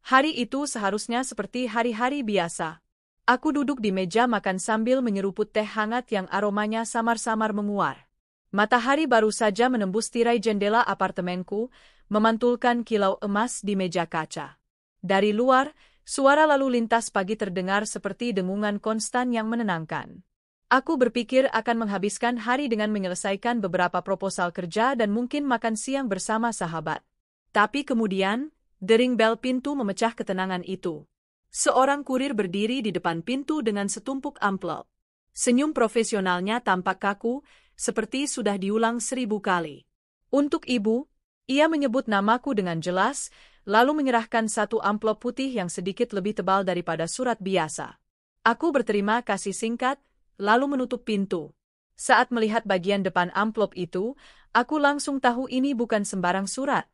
Hari itu seharusnya seperti hari-hari biasa. Aku duduk di meja makan sambil menyeruput teh hangat yang aromanya samar-samar menguar. Matahari baru saja menembus tirai jendela apartemenku, memantulkan kilau emas di meja kaca. Dari luar, suara lalu lintas pagi terdengar seperti dengungan konstan yang menenangkan. Aku berpikir akan menghabiskan hari dengan menyelesaikan beberapa proposal kerja dan mungkin makan siang bersama sahabat. Tapi kemudian, dering bel pintu memecah ketenangan itu. Seorang kurir berdiri di depan pintu dengan setumpuk amplop. Senyum profesionalnya tampak kaku, seperti sudah diulang 1000 kali. Untuk ibu, ia menyebut namaku dengan jelas, lalu menyerahkan satu amplop putih yang sedikit lebih tebal daripada surat biasa. Aku berterima kasih singkat, lalu menutup pintu. Saat melihat bagian depan amplop itu, aku langsung tahu ini bukan sembarang surat.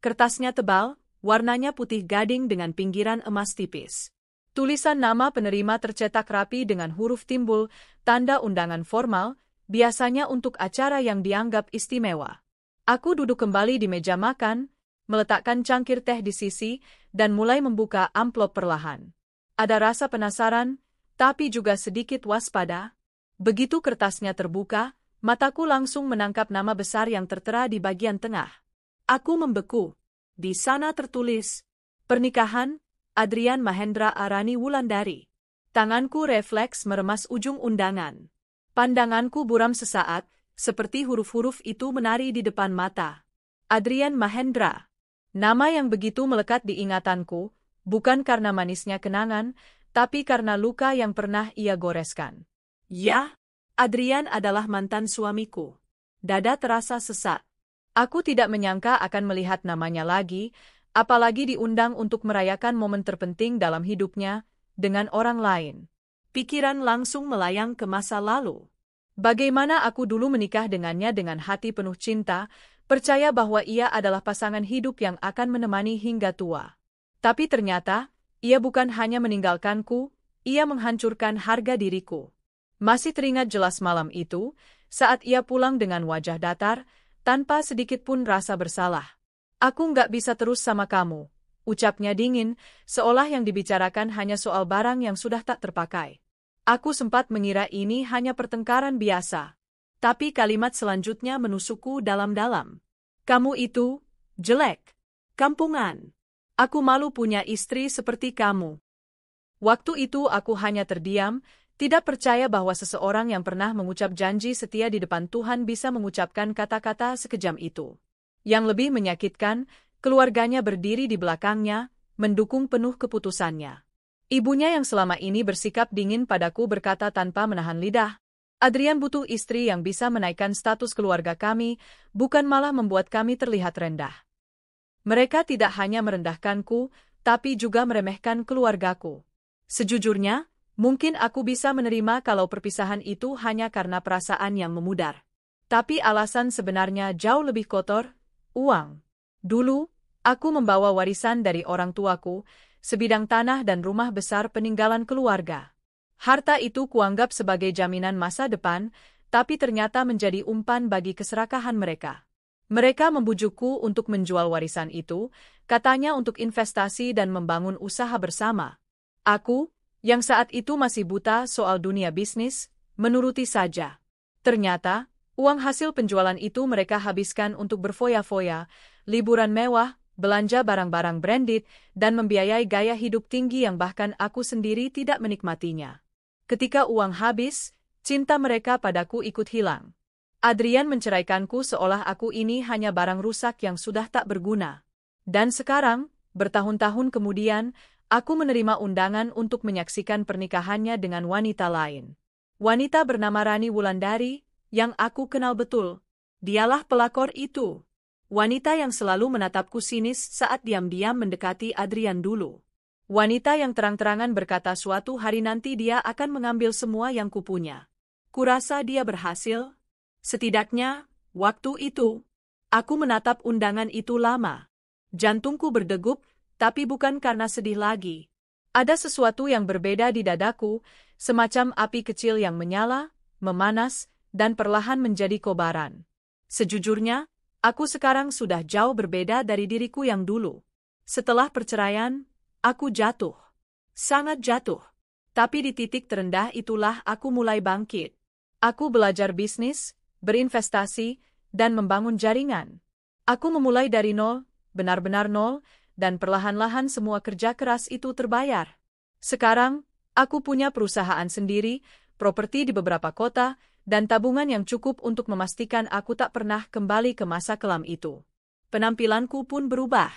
Kertasnya tebal, warnanya putih gading dengan pinggiran emas tipis. Tulisan nama penerima tercetak rapi dengan huruf timbul, tanda undangan formal, biasanya untuk acara yang dianggap istimewa. Aku duduk kembali di meja makan, meletakkan cangkir teh di sisi, dan mulai membuka amplop perlahan. Ada rasa penasaran, tapi juga sedikit waspada. Begitu kertasnya terbuka, mataku langsung menangkap nama besar yang tertera di bagian tengah. Aku membeku. Di sana tertulis, pernikahan, Adrian Mahendra Arani Wulandari. Tanganku refleks meremas ujung undangan. Pandanganku buram sesaat, seperti huruf-huruf itu menari di depan mata. Adrian Mahendra. Nama yang begitu melekat di ingatanku, bukan karena manisnya kenangan, tapi karena luka yang pernah ia goreskan. Ya, Adrian adalah mantan suamiku. Dada terasa sesak. Aku tidak menyangka akan melihat namanya lagi, apalagi diundang untuk merayakan momen terpenting dalam hidupnya dengan orang lain. Pikiran langsung melayang ke masa lalu. Bagaimana aku dulu menikah dengannya dengan hati penuh cinta, percaya bahwa ia adalah pasangan hidup yang akan menemani hingga tua. Tapi ternyata, ia bukan hanya meninggalkanku, ia menghancurkan harga diriku. Masih teringat jelas malam itu, saat ia pulang dengan wajah datar, tanpa sedikit pun rasa bersalah. Aku nggak bisa terus sama kamu, ucapnya dingin, seolah yang dibicarakan hanya soal barang yang sudah tak terpakai. Aku sempat mengira ini hanya pertengkaran biasa. Tapi kalimat selanjutnya menusukku dalam-dalam. Kamu itu jelek, kampungan. Aku malu punya istri seperti kamu. Waktu itu aku hanya terdiam, tidak percaya bahwa seseorang yang pernah mengucap janji setia di depan Tuhan bisa mengucapkan kata-kata sekejam itu. Yang lebih menyakitkan, keluarganya berdiri di belakangnya, mendukung penuh keputusannya. Ibunya yang selama ini bersikap dingin padaku berkata tanpa menahan lidah, Adrian butuh istri yang bisa menaikkan status keluarga kami, bukan malah membuat kami terlihat rendah. Mereka tidak hanya merendahkanku, tapi juga meremehkan keluargaku. Sejujurnya, mungkin aku bisa menerima kalau perpisahan itu hanya karena perasaan yang memudar. Tapi alasan sebenarnya jauh lebih kotor, uang. Dulu, aku membawa warisan dari orang tuaku, sebidang tanah dan rumah besar peninggalan keluarga. Harta itu kuanggap sebagai jaminan masa depan, tapi ternyata menjadi umpan bagi keserakahan mereka. Mereka membujukku untuk menjual warisan itu, katanya untuk investasi dan membangun usaha bersama. Aku, yang saat itu masih buta soal dunia bisnis, menuruti saja. Ternyata, uang hasil penjualan itu mereka habiskan untuk berfoya-foya, liburan mewah, belanja barang-barang branded, dan membiayai gaya hidup tinggi yang bahkan aku sendiri tidak menikmatinya. Ketika uang habis, cinta mereka padaku ikut hilang. Adrian menceraikanku seolah aku ini hanya barang rusak yang sudah tak berguna. Dan sekarang, bertahun-tahun kemudian, aku menerima undangan untuk menyaksikan pernikahannya dengan wanita lain. Wanita bernama Rani Wulandari, yang aku kenal betul. Dialah pelakor itu. Wanita yang selalu menatapku sinis saat diam-diam mendekati Adrian dulu. Wanita yang terang-terangan berkata suatu hari nanti dia akan mengambil semua yang kupunya. Kurasa dia berhasil. Setidaknya, waktu itu, aku menatap undangan itu lama. Jantungku berdegup, tapi bukan karena sedih lagi. Ada sesuatu yang berbeda di dadaku, semacam api kecil yang menyala, memanas, dan perlahan menjadi kobaran. Sejujurnya, aku sekarang sudah jauh berbeda dari diriku yang dulu. Setelah perceraian, Aku jatuh. Sangat jatuh. Tapi di titik terendah itulah aku mulai bangkit. Aku belajar bisnis, berinvestasi, dan membangun jaringan. Aku memulai dari nol, benar-benar nol, dan perlahan-lahan semua kerja keras itu terbayar. Sekarang, aku punya perusahaan sendiri, properti di beberapa kota, dan tabungan yang cukup untuk memastikan aku tak pernah kembali ke masa kelam itu. Penampilanku pun berubah.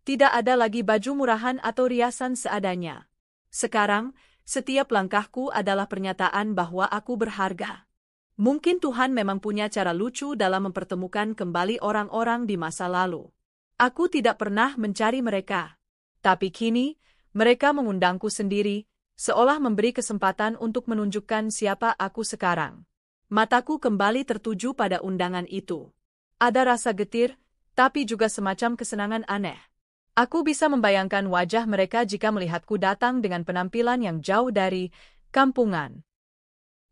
Tidak ada lagi baju murahan atau riasan seadanya. Sekarang, setiap langkahku adalah pernyataan bahwa aku berharga. Mungkin Tuhan memang punya cara lucu dalam mempertemukan kembali orang-orang di masa lalu. Aku tidak pernah mencari mereka. Tapi kini, mereka mengundangku sendiri, seolah memberi kesempatan untuk menunjukkan siapa aku sekarang. Mataku kembali tertuju pada undangan itu. Ada rasa getir, tapi juga semacam kesenangan aneh. Aku bisa membayangkan wajah mereka jika melihatku datang dengan penampilan yang jauh dari kampungan.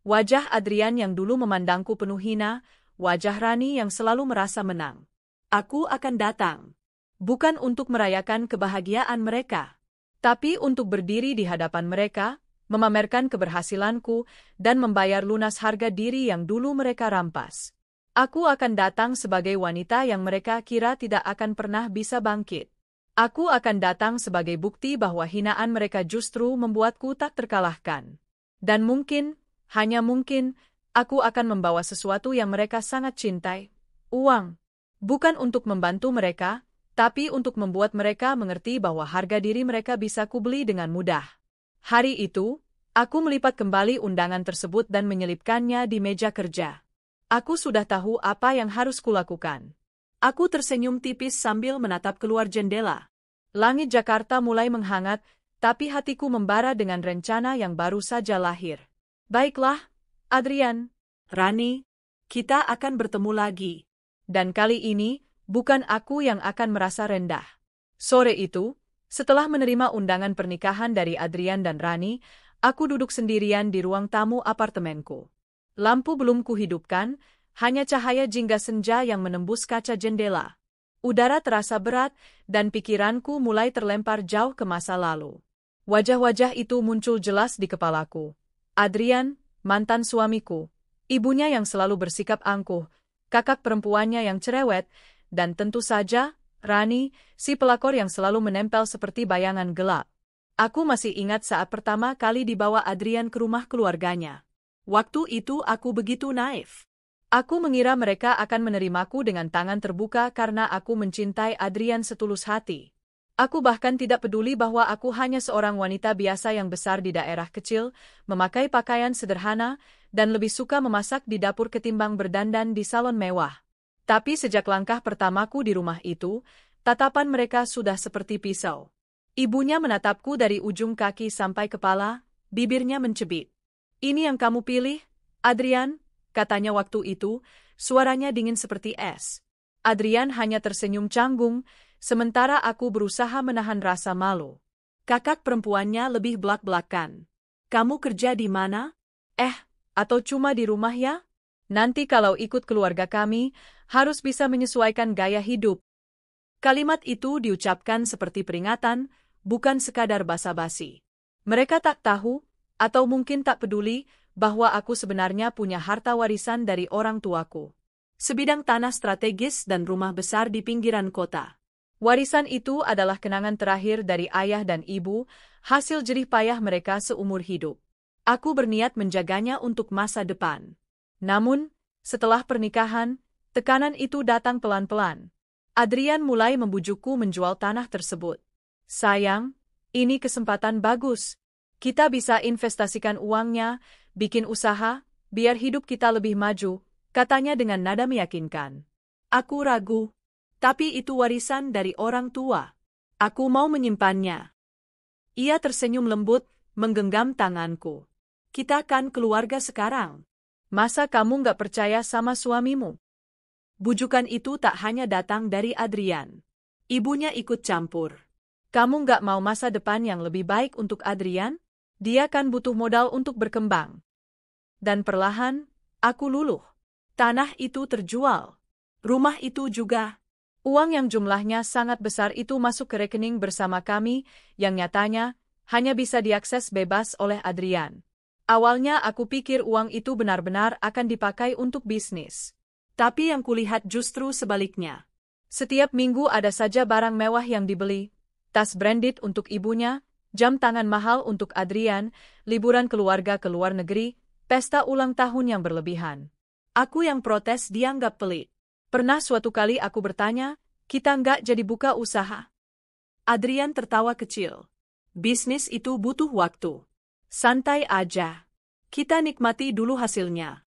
Wajah Adrian yang dulu memandangku penuh hina, wajah Rani yang selalu merasa menang. Aku akan datang. Bukan untuk merayakan kebahagiaan mereka, tapi untuk berdiri di hadapan mereka, memamerkan keberhasilanku, dan membayar lunas harga diri yang dulu mereka rampas. Aku akan datang sebagai wanita yang mereka kira tidak akan pernah bisa bangkit. Aku akan datang sebagai bukti bahwa hinaan mereka justru membuatku tak terkalahkan. Dan mungkin, hanya mungkin, aku akan membawa sesuatu yang mereka sangat cintai. Uang. Bukan untuk membantu mereka, tapi untuk membuat mereka mengerti bahwa harga diri mereka bisa kubeli dengan mudah. Hari itu, aku melipat kembali undangan tersebut dan menyelipkannya di meja kerja. Aku sudah tahu apa yang harus kulakukan. Aku tersenyum tipis sambil menatap keluar jendela. Langit Jakarta mulai menghangat, tapi hatiku membara dengan rencana yang baru saja lahir. Baiklah, Adrian, Rani, kita akan bertemu lagi. Dan kali ini, bukan aku yang akan merasa rendah. Sore itu, setelah menerima undangan pernikahan dari Adrian dan Rani, aku duduk sendirian di ruang tamu apartemenku. Lampu belum kuhidupkan, hanya cahaya jingga senja yang menembus kaca jendela. Udara terasa berat, dan pikiranku mulai terlempar jauh ke masa lalu. Wajah-wajah itu muncul jelas di kepalaku. Adrian, mantan suamiku, ibunya yang selalu bersikap angkuh, kakak perempuannya yang cerewet, dan tentu saja, Rani, si pelakor yang selalu menempel seperti bayangan gelap. Aku masih ingat saat pertama kali dibawa Adrian ke rumah keluarganya. Waktu itu aku begitu naif. Aku mengira mereka akan menerimaku dengan tangan terbuka karena aku mencintai Adrian setulus hati. Aku bahkan tidak peduli bahwa aku hanya seorang wanita biasa yang besar di daerah kecil, memakai pakaian sederhana, dan lebih suka memasak di dapur ketimbang berdandan di salon mewah. Tapi sejak langkah pertamaku di rumah itu, tatapan mereka sudah seperti pisau. Ibunya menatapku dari ujung kaki sampai kepala, bibirnya mencebit. "Ini yang kamu pilih, Adrian?" katanya waktu itu, suaranya dingin seperti es. Adrian hanya tersenyum canggung, sementara aku berusaha menahan rasa malu. Kakak perempuannya lebih belak-belakan. "Kamu kerja di mana? Atau cuma di rumah ya? Nanti kalau ikut keluarga kami, harus bisa menyesuaikan gaya hidup." Kalimat itu diucapkan seperti peringatan, bukan sekadar basa-basi. Mereka tak tahu, atau mungkin tak peduli, bahwa aku sebenarnya punya harta warisan dari orang tuaku. Sebidang tanah strategis dan rumah besar di pinggiran kota. Warisan itu adalah kenangan terakhir dari ayah dan ibu, hasil jerih payah mereka seumur hidup. Aku berniat menjaganya untuk masa depan. Namun, setelah pernikahan, tekanan itu datang pelan-pelan. Adrian mulai membujukku menjual tanah tersebut. "Sayang, ini kesempatan bagus. Kita bisa investasikan uangnya, bikin usaha, biar hidup kita lebih maju," katanya dengan nada meyakinkan. Aku ragu. Tapi itu warisan dari orang tua. Aku mau menyimpannya. Ia tersenyum lembut, menggenggam tanganku. "Kita kan keluarga sekarang. Masa kamu nggak percaya sama suamimu?" Bujukan itu tak hanya datang dari Adrian. Ibunya ikut campur. "Kamu nggak mau masa depan yang lebih baik untuk Adrian? Dia kan butuh modal untuk berkembang." Dan perlahan, aku luluh. Tanah itu terjual. Rumah itu juga. Uang yang jumlahnya sangat besar itu masuk ke rekening bersama kami, yang nyatanya hanya bisa diakses bebas oleh Adrian. Awalnya aku pikir uang itu benar-benar akan dipakai untuk bisnis. Tapi yang kulihat justru sebaliknya. Setiap minggu ada saja barang mewah yang dibeli, tas branded untuk ibunya, jam tangan mahal untuk Adrian, liburan keluarga ke luar negeri, pesta ulang tahun yang berlebihan. Aku yang protes dianggap pelit. Pernah suatu kali aku bertanya, kita nggak jadi buka usaha? Adrian tertawa kecil. Bisnis itu butuh waktu. Santai aja. Kita nikmati dulu hasilnya.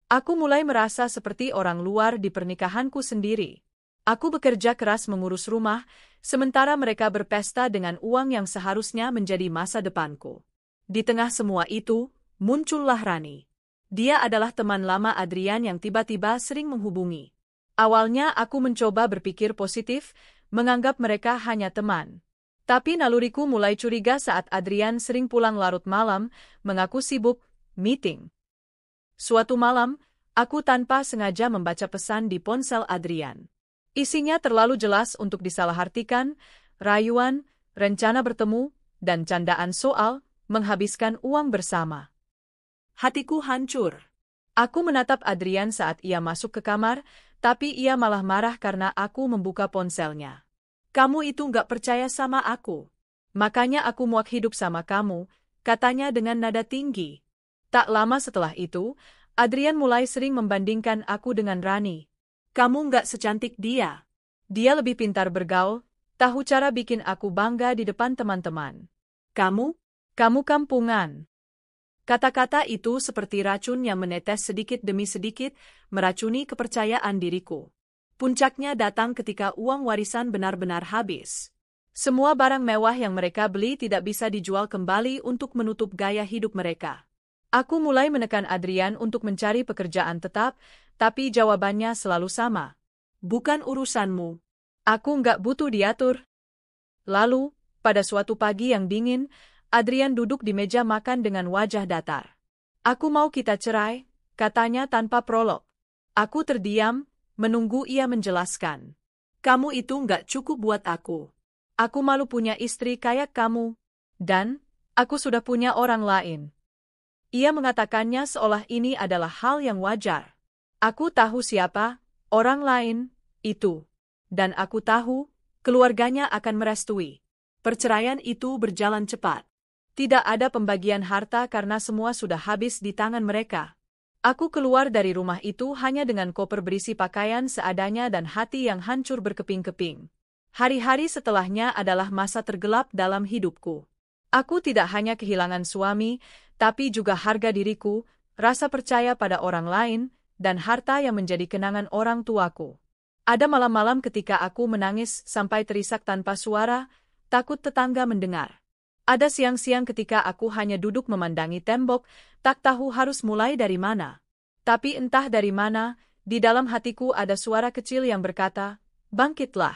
Aku mulai merasa seperti orang luar di pernikahanku sendiri. Aku bekerja keras mengurus rumah, sementara mereka berpesta dengan uang yang seharusnya menjadi masa depanku. Di tengah semua itu, muncullah Rani. Dia adalah teman lama Adrian yang tiba-tiba sering menghubungi. Awalnya aku mencoba berpikir positif, menganggap mereka hanya teman. Tapi naluriku mulai curiga saat Adrian sering pulang larut malam, mengaku sibuk, meeting. Suatu malam, aku tanpa sengaja membaca pesan di ponsel Adrian. Isinya terlalu jelas untuk disalahartikan, rayuan, rencana bertemu, dan candaan soal menghabiskan uang bersama. Hatiku hancur. Aku menatap Adrian saat ia masuk ke kamar, tapi ia malah marah karena aku membuka ponselnya. Kamu itu nggak percaya sama aku. Makanya aku muak hidup sama kamu, katanya dengan nada tinggi. Tak lama setelah itu, Adrian mulai sering membandingkan aku dengan Rani. Kamu nggak secantik dia. Dia lebih pintar bergaul, tahu cara bikin aku bangga di depan teman-teman. Kamu kampungan. Kata-kata itu seperti racun yang menetes sedikit demi sedikit, meracuni kepercayaan diriku. Puncaknya datang ketika uang warisan benar-benar habis. Semua barang mewah yang mereka beli tidak bisa dijual kembali untuk menutup gaya hidup mereka. Aku mulai menekan Adrian untuk mencari pekerjaan tetap, tapi jawabannya selalu sama. Bukan urusanmu. Aku nggak butuh diatur. Lalu, pada suatu pagi yang dingin, Adrian duduk di meja makan dengan wajah datar. Aku mau kita cerai, katanya tanpa prolog. Aku terdiam, menunggu ia menjelaskan. Kamu itu nggak cukup buat aku. Aku malu punya istri kayak kamu. Dan, aku sudah punya orang lain. Ia mengatakannya seolah ini adalah hal yang wajar. Aku tahu siapa orang lain itu. Dan aku tahu, keluarganya akan merestui. Perceraian itu berjalan cepat. Tidak ada pembagian harta karena semua sudah habis di tangan mereka. Aku keluar dari rumah itu hanya dengan koper berisi pakaian seadanya dan hati yang hancur berkeping-keping. Hari-hari setelahnya adalah masa tergelap dalam hidupku. Aku tidak hanya kehilangan suami, tapi juga harga diriku, rasa percaya pada orang lain, dan harta yang menjadi kenangan orang tuaku. Ada malam-malam ketika aku menangis sampai terisak tanpa suara, takut tetangga mendengar. Ada siang-siang ketika aku hanya duduk memandangi tembok, tak tahu harus mulai dari mana. Tapi entah dari mana, di dalam hatiku ada suara kecil yang berkata, bangkitlah.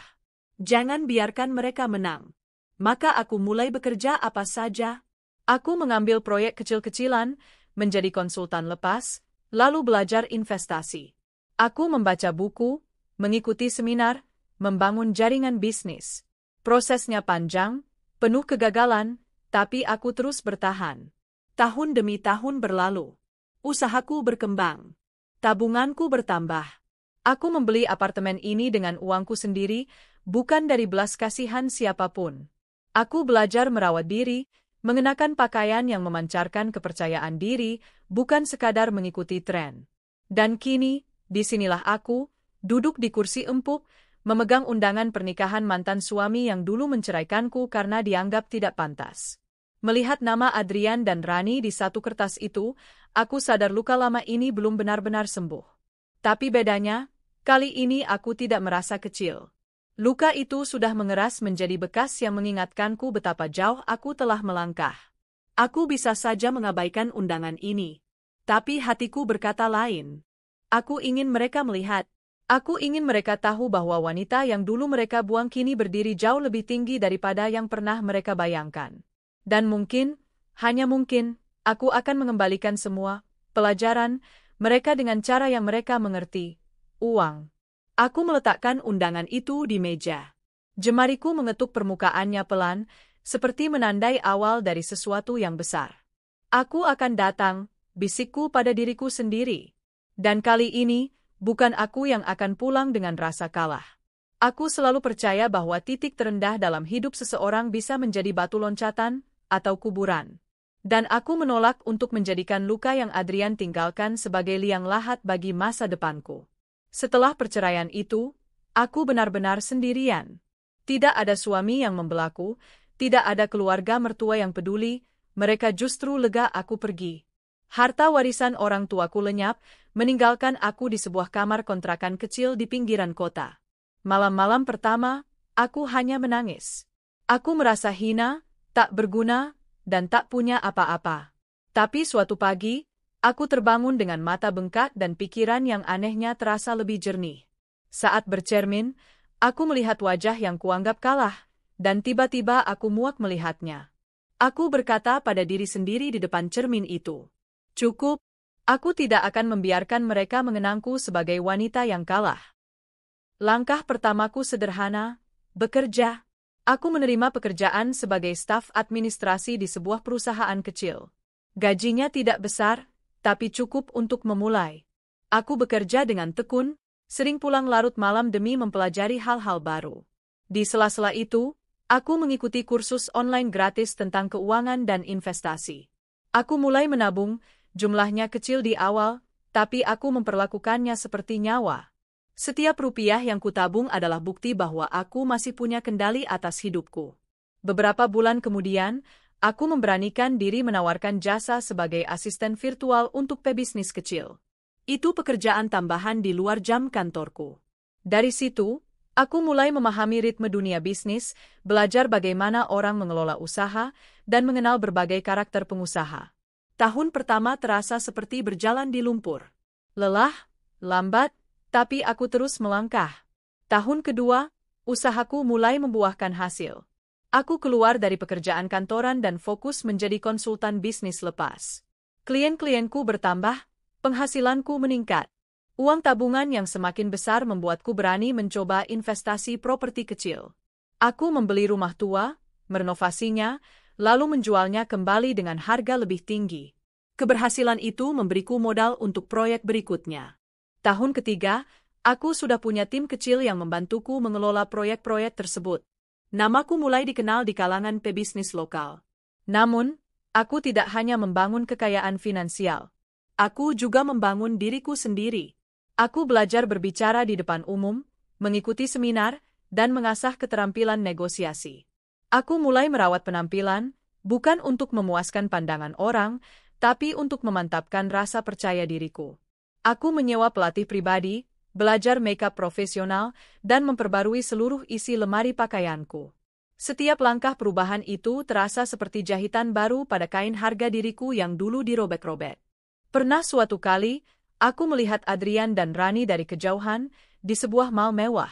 Jangan biarkan mereka menang. Maka aku mulai bekerja apa saja. Aku mengambil proyek kecil-kecilan, menjadi konsultan lepas, lalu belajar investasi. Aku membaca buku, mengikuti seminar, membangun jaringan bisnis. Prosesnya panjang, penuh kegagalan, tapi aku terus bertahan. Tahun demi tahun berlalu. Usahaku berkembang. Tabunganku bertambah. Aku membeli apartemen ini dengan uangku sendiri, bukan dari belas kasihan siapapun. Aku belajar merawat diri, mengenakan pakaian yang memancarkan kepercayaan diri, bukan sekadar mengikuti tren. Dan kini, disinilah aku, duduk di kursi empuk, memegang undangan pernikahan mantan suami yang dulu menceraikanku karena dianggap tidak pantas. Melihat nama Adrian dan Rani di satu kertas itu, aku sadar luka lama ini belum benar-benar sembuh. Tapi bedanya, kali ini aku tidak merasa kecil. Luka itu sudah mengeras menjadi bekas yang mengingatkanku betapa jauh aku telah melangkah. Aku bisa saja mengabaikan undangan ini. Tapi hatiku berkata lain. Aku ingin mereka melihat. Aku ingin mereka tahu bahwa wanita yang dulu mereka buang kini berdiri jauh lebih tinggi daripada yang pernah mereka bayangkan. Dan mungkin, hanya mungkin, aku akan mengembalikan semua pelajaran mereka dengan cara yang mereka mengerti. Uang. Aku meletakkan undangan itu di meja. Jemariku mengetuk permukaannya pelan, seperti menandai awal dari sesuatu yang besar. Aku akan datang, bisikku pada diriku sendiri. Dan kali ini, bukan aku yang akan pulang dengan rasa kalah. Aku selalu percaya bahwa titik terendah dalam hidup seseorang bisa menjadi batu loncatan atau kuburan. Dan aku menolak untuk menjadikan luka yang Adrian tinggalkan sebagai liang lahat bagi masa depanku. Setelah perceraian itu, aku benar-benar sendirian. Tidak ada suami yang membelaku, tidak ada keluarga mertua yang peduli, mereka justru lega aku pergi. Harta warisan orang tuaku lenyap, meninggalkan aku di sebuah kamar kontrakan kecil di pinggiran kota. Malam-malam pertama, aku hanya menangis. Aku merasa hina, tak berguna, dan tak punya apa-apa. Tapi suatu pagi, aku terbangun dengan mata bengkak dan pikiran yang anehnya terasa lebih jernih. Saat bercermin, aku melihat wajah yang kuanggap kalah, dan tiba-tiba aku muak melihatnya. Aku berkata pada diri sendiri di depan cermin itu, "Cukup, aku tidak akan membiarkan mereka mengenangku sebagai wanita yang kalah." Langkah pertamaku sederhana, bekerja. Aku menerima pekerjaan sebagai staf administrasi di sebuah perusahaan kecil. Gajinya tidak besar, tapi cukup untuk memulai. Aku bekerja dengan tekun, sering pulang larut malam demi mempelajari hal-hal baru. Di sela-sela itu, aku mengikuti kursus online gratis tentang keuangan dan investasi. Aku mulai menabung, jumlahnya kecil di awal, tapi aku memperlakukannya seperti nyawa. Setiap rupiah yang kutabung adalah bukti bahwa aku masih punya kendali atas hidupku. Beberapa bulan kemudian, aku memberanikan diri menawarkan jasa sebagai asisten virtual untuk pebisnis kecil. Itu pekerjaan tambahan di luar jam kantorku. Dari situ, aku mulai memahami ritme dunia bisnis, belajar bagaimana orang mengelola usaha, dan mengenal berbagai karakter pengusaha. Tahun pertama terasa seperti berjalan di lumpur. Lelah, lambat, tapi aku terus melangkah. Tahun kedua, usahaku mulai membuahkan hasil. Aku keluar dari pekerjaan kantoran dan fokus menjadi konsultan bisnis lepas. Klien-klienku bertambah, penghasilanku meningkat. Uang tabungan yang semakin besar membuatku berani mencoba investasi properti kecil. Aku membeli rumah tua, merenovasinya, lalu menjualnya kembali dengan harga lebih tinggi. Keberhasilan itu memberiku modal untuk proyek berikutnya. Tahun ketiga, aku sudah punya tim kecil yang membantuku mengelola proyek-proyek tersebut. Namaku mulai dikenal di kalangan pebisnis lokal. Namun, aku tidak hanya membangun kekayaan finansial. Aku juga membangun diriku sendiri. Aku belajar berbicara di depan umum, mengikuti seminar, dan mengasah keterampilan negosiasi. Aku mulai merawat penampilan, bukan untuk memuaskan pandangan orang, tapi untuk memantapkan rasa percaya diriku. Aku menyewa pelatih pribadi, belajar makeup profesional, dan memperbarui seluruh isi lemari pakaianku. Setiap langkah perubahan itu terasa seperti jahitan baru pada kain harga diriku yang dulu dirobek-robek. Pernah suatu kali, aku melihat Adrian dan Rani dari kejauhan, di sebuah mall mewah.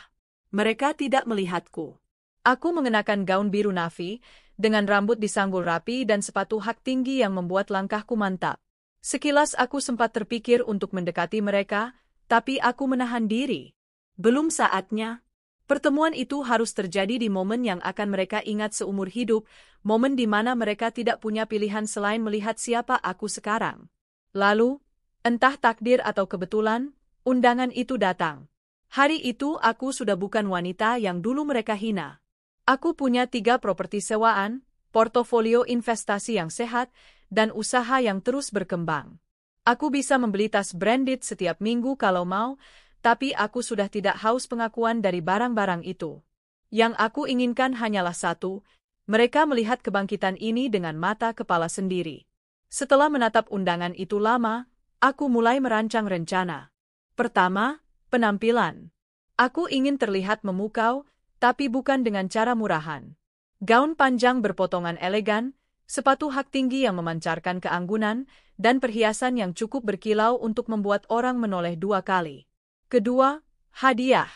Mereka tidak melihatku. Aku mengenakan gaun biru navy, dengan rambut disanggul rapi dan sepatu hak tinggi yang membuat langkahku mantap. Sekilas aku sempat terpikir untuk mendekati mereka, tapi aku menahan diri. Belum saatnya. Pertemuan itu harus terjadi di momen yang akan mereka ingat seumur hidup, momen di mana mereka tidak punya pilihan selain melihat siapa aku sekarang. Lalu, entah takdir atau kebetulan, undangan itu datang. Hari itu aku sudah bukan wanita yang dulu mereka hina. Aku punya 3 properti sewaan, portofolio investasi yang sehat, dan usaha yang terus berkembang. Aku bisa membeli tas branded setiap minggu kalau mau, tapi aku sudah tidak haus pengakuan dari barang-barang itu. Yang aku inginkan hanyalah satu, mereka melihat kebangkitan ini dengan mata kepala sendiri. Setelah menatap undangan itu lama, aku mulai merancang rencana. Pertama, penampilan. Aku ingin terlihat memukau, tapi bukan dengan cara murahan. Gaun panjang berpotongan elegan, sepatu hak tinggi yang memancarkan keanggunan, dan perhiasan yang cukup berkilau untuk membuat orang menoleh 2 kali. Kedua, hadiah.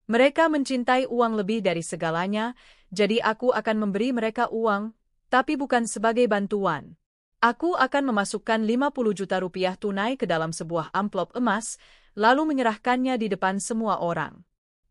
Mereka mencintai uang lebih dari segalanya, jadi aku akan memberi mereka uang, tapi bukan sebagai bantuan. Aku akan memasukkan 50 juta rupiah tunai ke dalam sebuah amplop emas, lalu menyerahkannya di depan semua orang.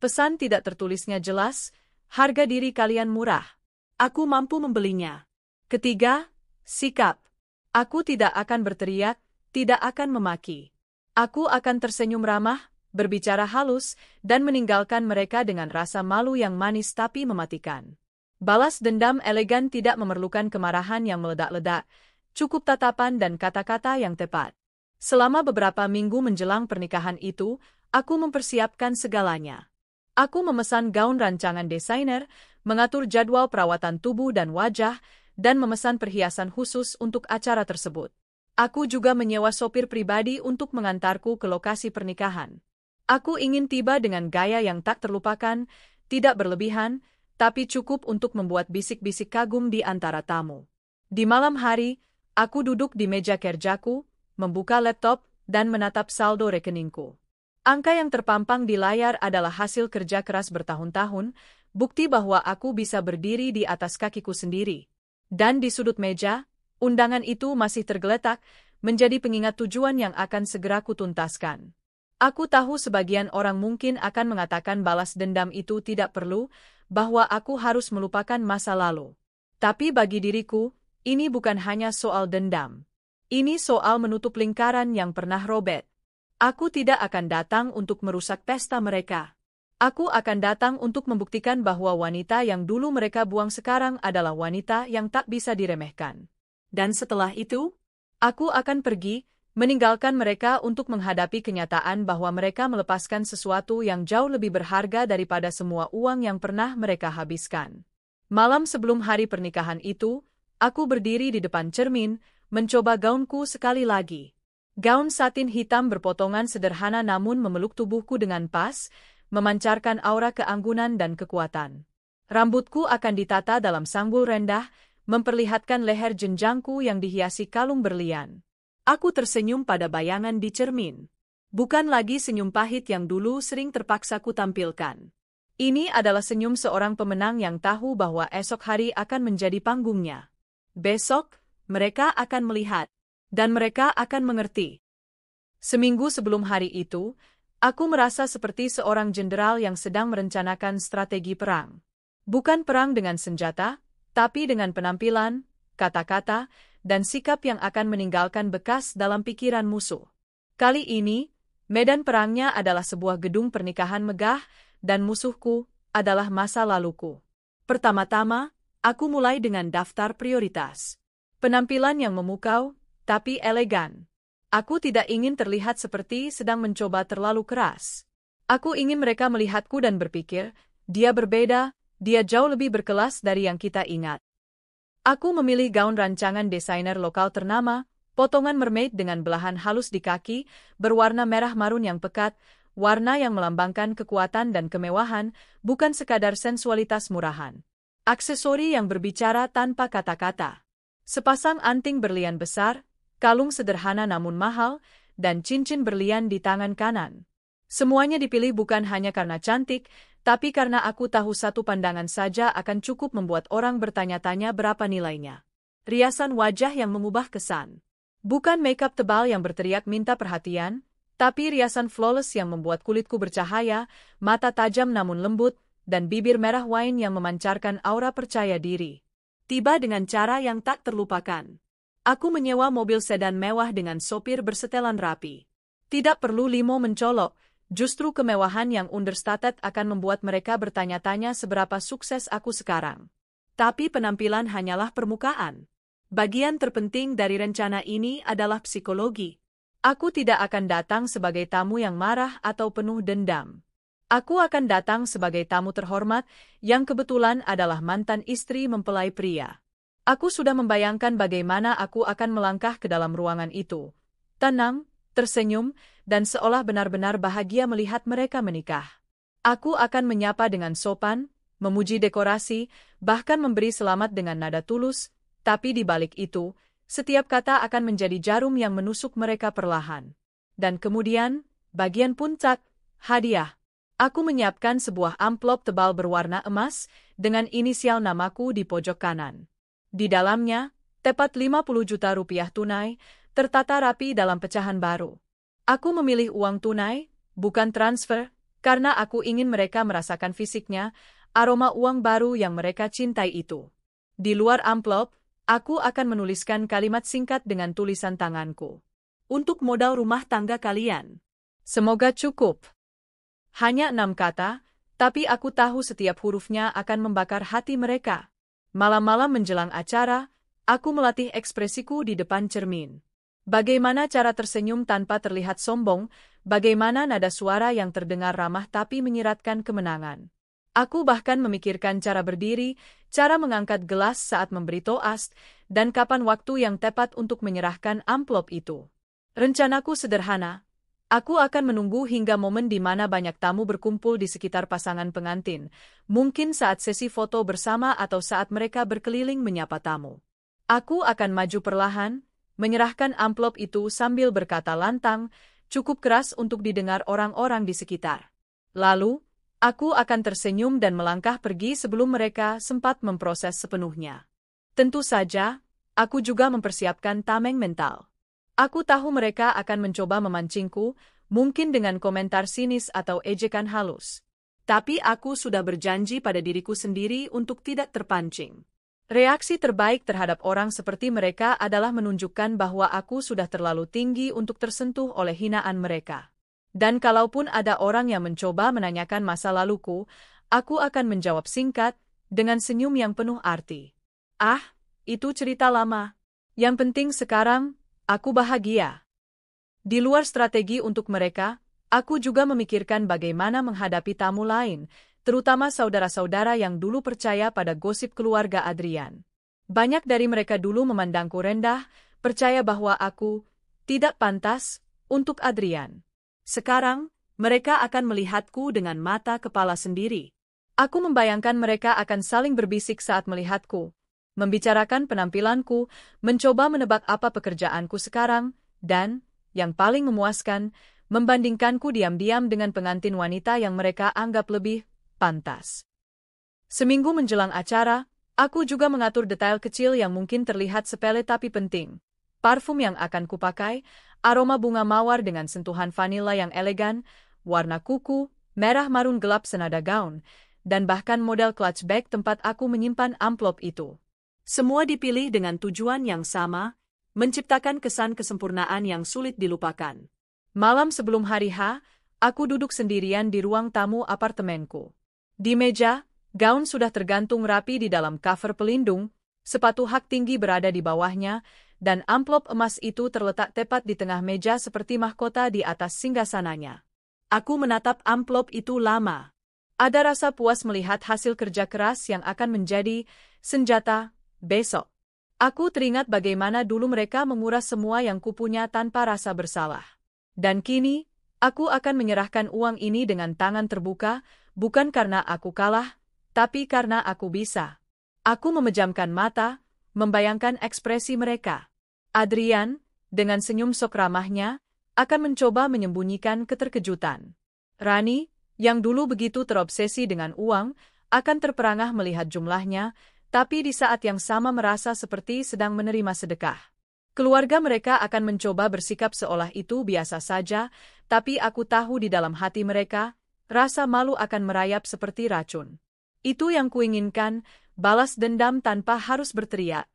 Pesan tidak tertulisnya jelas, harga diri kalian murah. Aku mampu membelinya. Ketiga, sikap. Aku tidak akan berteriak, tidak akan memaki. Aku akan tersenyum ramah, berbicara halus, dan meninggalkan mereka dengan rasa malu yang manis tapi mematikan. Balas dendam elegan tidak memerlukan kemarahan yang meledak-ledak, cukup tatapan dan kata-kata yang tepat. Selama beberapa minggu menjelang pernikahan itu, aku mempersiapkan segalanya. Aku memesan gaun rancangan desainer, mengatur jadwal perawatan tubuh dan wajah, dan memesan perhiasan khusus untuk acara tersebut. Aku juga menyewa sopir pribadi untuk mengantarku ke lokasi pernikahan. Aku ingin tiba dengan gaya yang tak terlupakan, tidak berlebihan, tapi cukup untuk membuat bisik-bisik kagum di antara tamu. Di malam hari, aku duduk di meja kerjaku, membuka laptop, dan menatap saldo rekeningku. Angka yang terpampang di layar adalah hasil kerja keras bertahun-tahun, bukti bahwa aku bisa berdiri di atas kakiku sendiri. Dan di sudut meja, undangan itu masih tergeletak, menjadi pengingat tujuan yang akan segera kutuntaskan. Aku tahu sebagian orang mungkin akan mengatakan balas dendam itu tidak perlu, bahwa aku harus melupakan masa lalu. Tapi bagi diriku, ini bukan hanya soal dendam. Ini soal menutup lingkaran yang pernah robek. Aku tidak akan datang untuk merusak pesta mereka. Aku akan datang untuk membuktikan bahwa wanita yang dulu mereka buang sekarang adalah wanita yang tak bisa diremehkan. Dan setelah itu, aku akan pergi, meninggalkan mereka untuk menghadapi kenyataan bahwa mereka melepaskan sesuatu yang jauh lebih berharga daripada semua uang yang pernah mereka habiskan. Malam sebelum hari pernikahan itu, aku berdiri di depan cermin, mencoba gaunku sekali lagi. Gaun satin hitam berpotongan sederhana namun memeluk tubuhku dengan pas, memancarkan aura keanggunan dan kekuatan. Rambutku akan ditata dalam sanggul rendah, memperlihatkan leher jenjangku yang dihiasi kalung berlian. Aku tersenyum pada bayangan di cermin. Bukan lagi senyum pahit yang dulu sering terpaksa ku tampilkan. Ini adalah senyum seorang pemenang yang tahu bahwa esok hari akan menjadi panggungnya. Besok, mereka akan melihat. Dan mereka akan mengerti. Seminggu sebelum hari itu, aku merasa seperti seorang jenderal yang sedang merencanakan strategi perang. Bukan perang dengan senjata, tapi dengan penampilan, kata-kata, dan sikap yang akan meninggalkan bekas dalam pikiran musuh. Kali ini, medan perangnya adalah sebuah gedung pernikahan megah, dan musuhku adalah masa laluku. Pertama-tama, aku mulai dengan daftar prioritas. Penampilan yang memukau, tapi elegan. Aku tidak ingin terlihat seperti sedang mencoba terlalu keras. Aku ingin mereka melihatku dan berpikir, dia berbeda, dia jauh lebih berkelas dari yang kita ingat. Aku memilih gaun rancangan desainer lokal ternama, potongan mermaid dengan belahan halus di kaki, berwarna merah marun yang pekat, warna yang melambangkan kekuatan dan kemewahan, bukan sekadar sensualitas murahan. Aksesori yang berbicara tanpa kata-kata. Sepasang anting berlian besar, kalung sederhana namun mahal, dan cincin berlian di tangan kanan. Semuanya dipilih bukan hanya karena cantik, tapi karena aku tahu satu pandangan saja akan cukup membuat orang bertanya-tanya berapa nilainya. Riasan wajah yang mengubah kesan. Bukan makeup tebal yang berteriak minta perhatian, tapi riasan flawless yang membuat kulitku bercahaya, mata tajam namun lembut, dan bibir merah wine yang memancarkan aura percaya diri. Tiba dengan cara yang tak terlupakan. Aku menyewa mobil sedan mewah dengan sopir bersetelan rapi. Tidak perlu limo mencolok, justru kemewahan yang understated akan membuat mereka bertanya-tanya seberapa sukses aku sekarang. Tapi penampilan hanyalah permukaan. Bagian terpenting dari rencana ini adalah psikologi. Aku tidak akan datang sebagai tamu yang marah atau penuh dendam. Aku akan datang sebagai tamu terhormat yang kebetulan adalah mantan istri mempelai pria. Aku sudah membayangkan bagaimana aku akan melangkah ke dalam ruangan itu. Tenang, tersenyum, dan seolah benar-benar bahagia melihat mereka menikah. Aku akan menyapa dengan sopan, memuji dekorasi, bahkan memberi selamat dengan nada tulus, tapi di balik itu, setiap kata akan menjadi jarum yang menusuk mereka perlahan. Dan kemudian, bagian puncak, hadiah. Aku menyiapkan sebuah amplop tebal berwarna emas, dengan inisial namaku di pojok kanan. Di dalamnya, tepat 50 juta rupiah tunai, tertata rapi dalam pecahan baru. Aku memilih uang tunai, bukan transfer, Karena aku ingin mereka merasakan fisiknya, aroma uang baru yang mereka cintai itu. Di luar amplop, aku akan menuliskan kalimat singkat dengan tulisan tanganku. Untuk modal rumah tangga kalian. Semoga cukup. Hanya 6 kata, tapi aku tahu setiap hurufnya akan membakar hati mereka. Malam-malam menjelang acara, aku melatih ekspresiku di depan cermin. Bagaimana cara tersenyum tanpa terlihat sombong, bagaimana nada suara yang terdengar ramah tapi menyiratkan kemenangan. Aku bahkan memikirkan cara berdiri, cara mengangkat gelas saat memberi toast, dan kapan waktu yang tepat untuk menyerahkan amplop itu. Rencanaku sederhana. Aku akan menunggu hingga momen di mana banyak tamu berkumpul di sekitar pasangan pengantin, mungkin saat sesi foto bersama atau saat mereka berkeliling menyapa tamu. Aku akan maju perlahan, menyerahkan amplop itu sambil berkata lantang, cukup keras untuk didengar orang-orang di sekitar. Lalu, aku akan tersenyum dan melangkah pergi sebelum mereka sempat memproses sepenuhnya. Tentu saja, aku juga mempersiapkan tameng mental. Aku tahu mereka akan mencoba memancingku, mungkin dengan komentar sinis atau ejekan halus. Tapi aku sudah berjanji pada diriku sendiri untuk tidak terpancing. Reaksi terbaik terhadap orang seperti mereka adalah menunjukkan bahwa aku sudah terlalu tinggi untuk tersentuh oleh hinaan mereka. Dan kalaupun ada orang yang mencoba menanyakan masa laluku, aku akan menjawab singkat, dengan senyum yang penuh arti. Ah, itu cerita lama. Yang penting sekarang, aku bahagia. Di luar strategi untuk mereka, aku juga memikirkan bagaimana menghadapi tamu lain, terutama saudara-saudara yang dulu percaya pada gosip keluarga Adrian. Banyak dari mereka dulu memandangku rendah, percaya bahwa aku tidak pantas untuk Adrian. Sekarang, mereka akan melihatku dengan mata kepala sendiri. Aku membayangkan mereka akan saling berbisik saat melihatku, membicarakan penampilanku, mencoba menebak apa pekerjaanku sekarang, dan, yang paling memuaskan, membandingkanku diam-diam dengan pengantin wanita yang mereka anggap lebih pantas. Seminggu menjelang acara, aku juga mengatur detail kecil yang mungkin terlihat sepele tapi penting. Parfum yang akan kupakai, aroma bunga mawar dengan sentuhan vanila yang elegan, warna kuku, merah marun gelap senada gaun, dan bahkan model clutch bag tempat aku menyimpan amplop itu. Semua dipilih dengan tujuan yang sama, menciptakan kesan kesempurnaan yang sulit dilupakan. Malam sebelum hari H, aku duduk sendirian di ruang tamu apartemenku. Di meja, gaun sudah tergantung rapi di dalam cover pelindung, sepatu hak tinggi berada di bawahnya, dan amplop emas itu terletak tepat di tengah meja seperti mahkota di atas singgasananya. Aku menatap amplop itu lama. Ada rasa puas melihat hasil kerja keras yang akan menjadi senjata besok. Aku teringat bagaimana dulu mereka menguras semua yang kupunya tanpa rasa bersalah. Dan kini, aku akan menyerahkan uang ini dengan tangan terbuka, bukan karena aku kalah, tapi karena aku bisa. Aku memejamkan mata, membayangkan ekspresi mereka. Adrian, dengan senyum sok ramahnya, akan mencoba menyembunyikan keterkejutan. Rani, yang dulu begitu terobsesi dengan uang, akan terperangah melihat jumlahnya, tapi di saat yang sama merasa seperti sedang menerima sedekah. Keluarga mereka akan mencoba bersikap seolah itu biasa saja, tapi aku tahu di dalam hati mereka, rasa malu akan merayap seperti racun. Itu yang kuinginkan, balas dendam tanpa harus berteriak.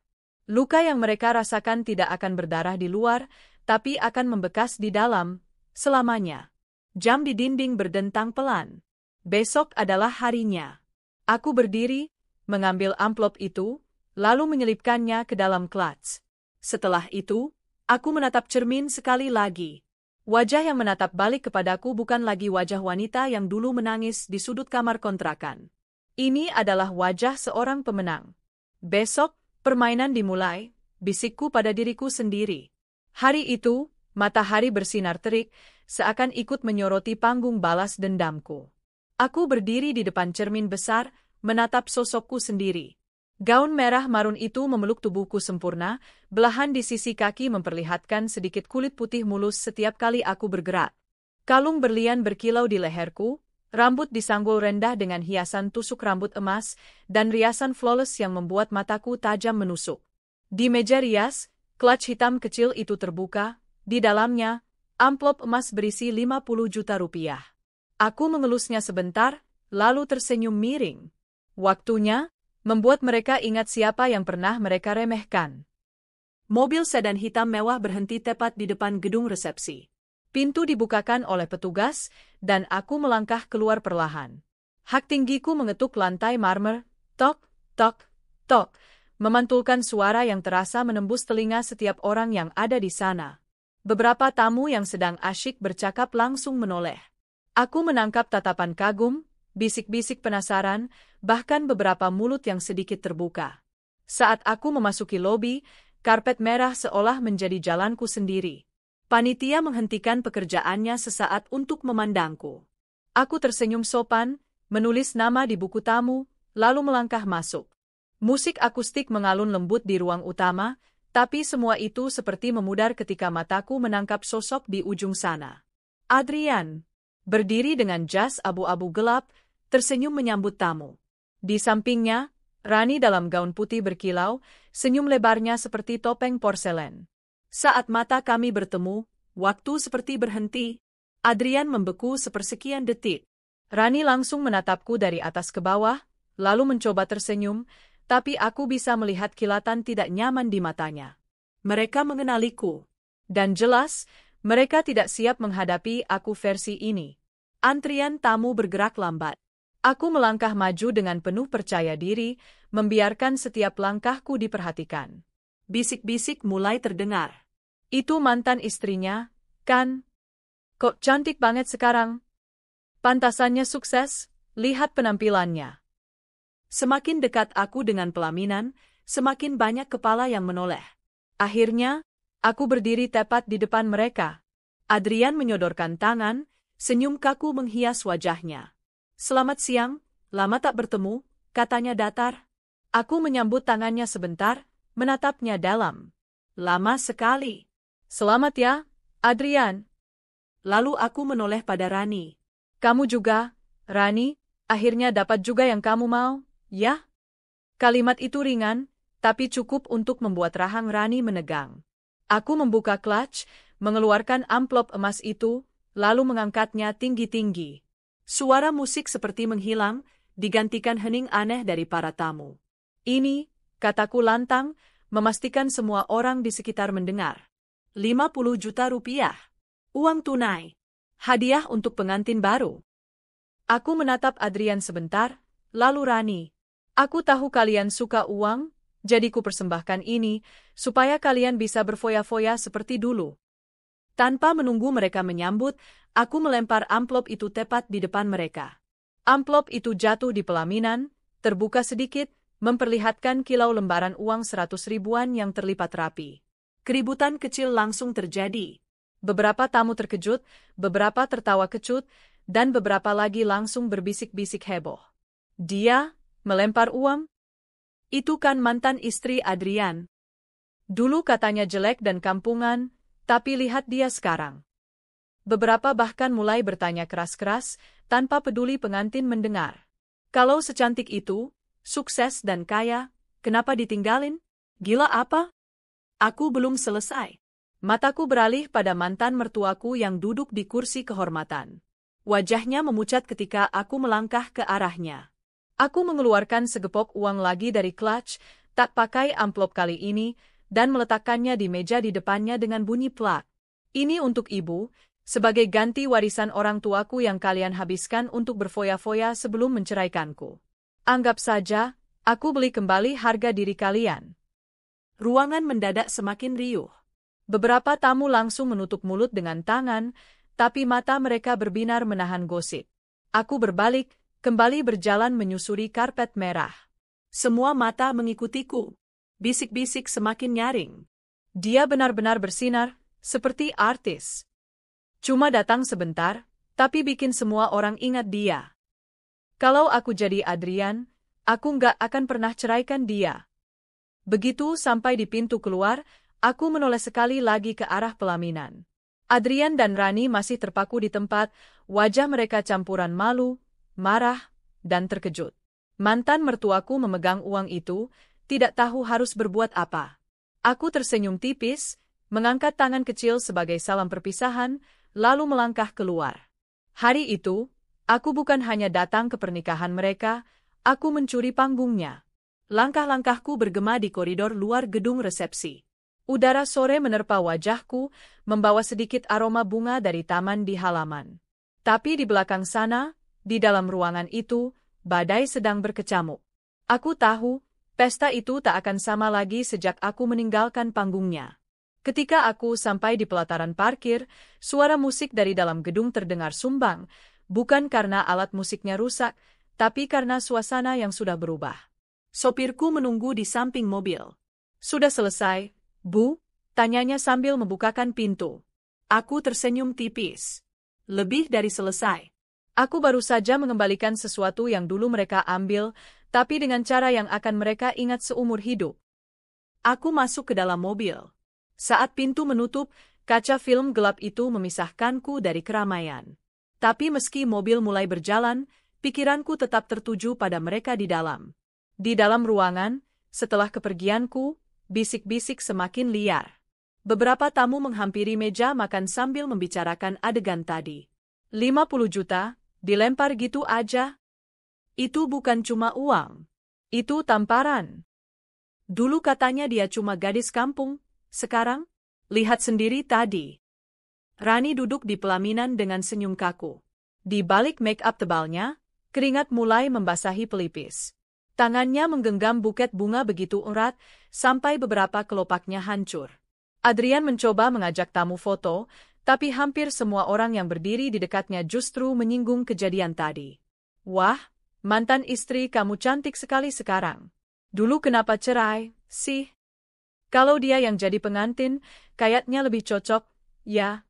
Luka yang mereka rasakan tidak akan berdarah di luar, tapi akan membekas di dalam, selamanya. Jam di dinding berdentang pelan. Besok adalah harinya. Aku berdiri, mengambil amplop itu, lalu menyelipkannya ke dalam clutch. Setelah itu, aku menatap cermin sekali lagi. Wajah yang menatap balik kepadaku bukan lagi wajah wanita yang dulu menangis di sudut kamar kontrakan. Ini adalah wajah seorang pemenang. Besok, permainan dimulai, bisikku pada diriku sendiri. Hari itu, matahari bersinar terik, seakan ikut menyoroti panggung balas dendamku. Aku berdiri di depan cermin besar, menatap sosokku sendiri. Gaun merah marun itu memeluk tubuhku sempurna, belahan di sisi kaki memperlihatkan sedikit kulit putih mulus setiap kali aku bergerak. Kalung berlian berkilau di leherku, rambut disanggul rendah dengan hiasan tusuk rambut emas, dan riasan flawless yang membuat mataku tajam menusuk. Di meja rias, clutch hitam kecil itu terbuka, di dalamnya, amplop emas berisi 50 juta rupiah. Aku mengelusnya sebentar, lalu tersenyum miring. Waktunya, membuat mereka ingat siapa yang pernah mereka remehkan. Mobil sedan hitam mewah berhenti tepat di depan gedung resepsi. Pintu dibukakan oleh petugas, dan aku melangkah keluar perlahan. Hak tinggiku mengetuk lantai marmer, tok, tok, tok, memantulkan suara yang terasa menembus telinga setiap orang yang ada di sana. Beberapa tamu yang sedang asyik bercakap langsung menoleh. Aku menangkap tatapan kagum, bisik-bisik penasaran, bahkan beberapa mulut yang sedikit terbuka. Saat aku memasuki lobi, karpet merah seolah menjadi jalanku sendiri. Panitia menghentikan pekerjaannya sesaat untuk memandangku. Aku tersenyum sopan, menulis nama di buku tamu, lalu melangkah masuk. Musik akustik mengalun lembut di ruang utama, tapi semua itu seperti memudar ketika mataku menangkap sosok di ujung sana. Adrian, berdiri dengan jas abu-abu gelap, tersenyum menyambut tamu. Di sampingnya, Rani dalam gaun putih berkilau, senyum lebarnya seperti topeng porselen. Saat mata kami bertemu, waktu seperti berhenti. Adrian membeku sepersekian detik. Rani langsung menatapku dari atas ke bawah, lalu mencoba tersenyum, tapi aku bisa melihat kilatan tidak nyaman di matanya. Mereka mengenaliku. Dan jelas, mereka tidak siap menghadapi aku versi ini. Antrian tamu bergerak lambat. Aku melangkah maju dengan penuh percaya diri, membiarkan setiap langkahku diperhatikan. Bisik-bisik mulai terdengar. Itu mantan istrinya, kan? Kok cantik banget sekarang? Pantasannya sukses, lihat penampilannya. Semakin dekat aku dengan pelaminan, semakin banyak kepala yang menoleh. Akhirnya, aku berdiri tepat di depan mereka. Adrian menyodorkan tangan, senyum kaku menghias wajahnya. Selamat siang, lama tak bertemu, katanya datar. Aku menyambut tangannya sebentar, menatapnya dalam. Lama sekali. Selamat ya, Adrian. Lalu aku menoleh pada Rani. Kamu juga, Rani, akhirnya dapat juga yang kamu mau, ya? Kalimat itu ringan, tapi cukup untuk membuat rahang Rani menegang. Aku membuka clutch, mengeluarkan amplop emas itu, lalu mengangkatnya tinggi-tinggi. Suara musik seperti menghilang, digantikan hening aneh dari para tamu. Ini, kataku lantang, memastikan semua orang di sekitar mendengar. 50 juta rupiah. Uang tunai. Hadiah untuk pengantin baru. Aku menatap Adrian sebentar, lalu Rani. Aku tahu kalian suka uang, jadi ku persembahkan ini, supaya kalian bisa berfoya-foya seperti dulu. Tanpa menunggu mereka menyambut, aku melempar amplop itu tepat di depan mereka. Amplop itu jatuh di pelaminan, terbuka sedikit, memperlihatkan kilau lembaran uang 100 ribuan yang terlipat rapi. Keributan kecil langsung terjadi. Beberapa tamu terkejut, beberapa tertawa kecut, dan beberapa lagi langsung berbisik-bisik heboh. Dia melempar uang? Itu kan mantan istri Adrian. Dulu katanya jelek dan kampungan, tapi lihat dia sekarang. Beberapa bahkan mulai bertanya keras-keras, tanpa peduli pengantin mendengar. Kalau secantik itu, sukses dan kaya, kenapa ditinggalin? Gila apa? Aku belum selesai. Mataku beralih pada mantan mertuaku yang duduk di kursi kehormatan. Wajahnya memucat ketika aku melangkah ke arahnya. Aku mengeluarkan segepok uang lagi dari clutch, tak pakai amplop kali ini, dan meletakkannya di meja di depannya dengan bunyi plak. Ini untuk ibu, sebagai ganti warisan orang tuaku yang kalian habiskan untuk berfoya-foya sebelum menceraikanku. Anggap saja, aku beli kembali harga diri kalian. Ruangan mendadak semakin riuh. Beberapa tamu langsung menutup mulut dengan tangan, tapi mata mereka berbinar menahan gosip. Aku berbalik, kembali berjalan menyusuri karpet merah. Semua mata mengikutiku. Bisik-bisik semakin nyaring. Dia benar-benar bersinar, seperti artis. Cuma datang sebentar, tapi bikin semua orang ingat dia. Kalau aku jadi Adrian, aku nggak akan pernah ceraikan dia. Begitu sampai di pintu keluar, aku menoleh sekali lagi ke arah pelaminan. Adrian dan Rani masih terpaku di tempat, wajah mereka campuran malu, marah, dan terkejut. Mantan mertuaku memegang uang itu, tidak tahu harus berbuat apa. Aku tersenyum tipis, mengangkat tangan kecil sebagai salam perpisahan, lalu melangkah keluar. Hari itu, Aku bukan hanya datang ke pernikahan mereka, aku mencuri panggungnya. Langkah-langkahku bergema di koridor luar gedung resepsi. Udara sore menerpa wajahku, membawa sedikit aroma bunga dari taman di halaman. Tapi di belakang sana, di dalam ruangan itu, badai sedang berkecamuk. Aku tahu, pesta itu tak akan sama lagi sejak aku meninggalkan panggungnya. Ketika aku sampai di pelataran parkir, suara musik dari dalam gedung terdengar sumbang, bukan karena alat musiknya rusak, tapi karena suasana yang sudah berubah. Sopirku menunggu di samping mobil. Sudah selesai, Bu? Tanyanya sambil membukakan pintu. Aku tersenyum tipis. Lebih dari selesai. Aku baru saja mengembalikan sesuatu yang dulu mereka ambil, tapi dengan cara yang akan mereka ingat seumur hidup. Aku masuk ke dalam mobil. Saat pintu menutup, kaca film gelap itu memisahkanku dari keramaian. Tapi meski mobil mulai berjalan, pikiranku tetap tertuju pada mereka di dalam. Di dalam ruangan, setelah kepergianku, bisik-bisik semakin liar. Beberapa tamu menghampiri meja makan sambil membicarakan adegan tadi. 50 juta, dilempar gitu aja? Itu bukan cuma uang. Itu tamparan. Dulu katanya dia cuma gadis kampung, sekarang? Lihat sendiri tadi. Rani duduk di pelaminan dengan senyum kaku. Di balik make-up tebalnya, keringat mulai membasahi pelipis. Tangannya menggenggam buket bunga begitu erat, sampai beberapa kelopaknya hancur. Adrian mencoba mengajak tamu foto, tapi hampir semua orang yang berdiri di dekatnya justru menyinggung kejadian tadi. Wah, mantan istri kamu cantik sekali sekarang. Dulu kenapa cerai, sih? Kalau dia yang jadi pengantin, kayaknya lebih cocok, ya.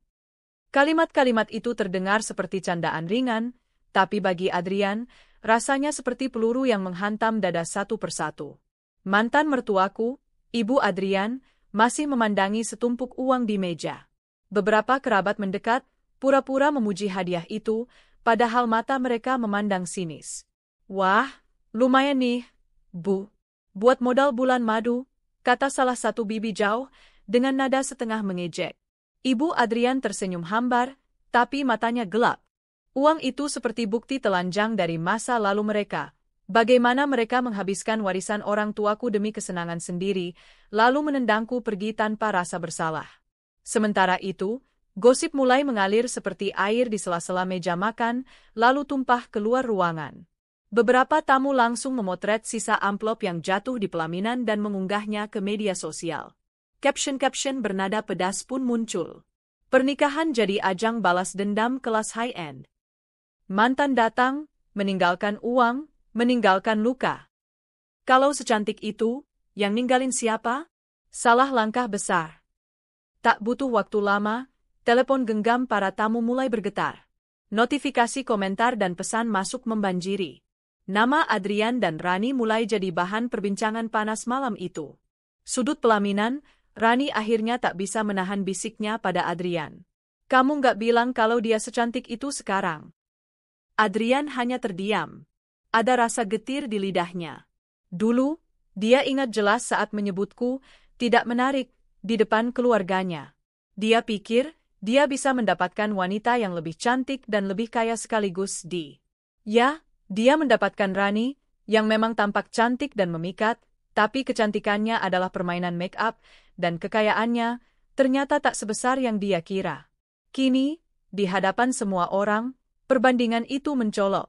Kalimat-kalimat itu terdengar seperti candaan ringan, tapi bagi Adrian, rasanya seperti peluru yang menghantam dada satu persatu. Mantan mertuaku, Ibu Adrian, masih memandangi setumpuk uang di meja. Beberapa kerabat mendekat, pura-pura memuji hadiah itu, padahal mata mereka memandang sinis. Wah, lumayan nih, Bu. Buat modal bulan madu, kata salah satu bibi jauh, dengan nada setengah mengejek. Ibu Adrian tersenyum hambar, tapi matanya gelap. Uang itu seperti bukti telanjang dari masa lalu mereka. Bagaimana mereka menghabiskan warisan orang tuaku demi kesenangan sendiri, lalu menendangku pergi tanpa rasa bersalah. Sementara itu, gosip mulai mengalir seperti air di sela-sela meja makan, lalu tumpah keluar ruangan. Beberapa tamu langsung memotret sisa amplop yang jatuh di pelaminan dan mengunggahnya ke media sosial. Caption-caption bernada pedas pun muncul. Pernikahan jadi ajang balas dendam kelas high-end. Mantan datang, meninggalkan uang, meninggalkan luka. Kalau secantik itu, yang ninggalin siapa? Salah langkah besar. Tak butuh waktu lama, telepon genggam para tamu mulai bergetar. Notifikasi komentar dan pesan masuk membanjiri. Nama Adrian dan Rani mulai jadi bahan perbincangan panas malam itu. Sudut pelaminan, Rani akhirnya tak bisa menahan bisiknya pada Adrian. Kamu nggak bilang kalau dia secantik itu sekarang. Adrian hanya terdiam. Ada rasa getir di lidahnya. Dulu, dia ingat jelas saat menyebutku, tidak menarik, di depan keluarganya. Dia pikir, dia bisa mendapatkan wanita yang lebih cantik dan lebih kaya sekaligus Ya, dia mendapatkan Rani, yang memang tampak cantik dan memikat, tapi kecantikannya adalah permainan make-up, dan kekayaannya ternyata tak sebesar yang dia kira. Kini, di hadapan semua orang, perbandingan itu mencolok.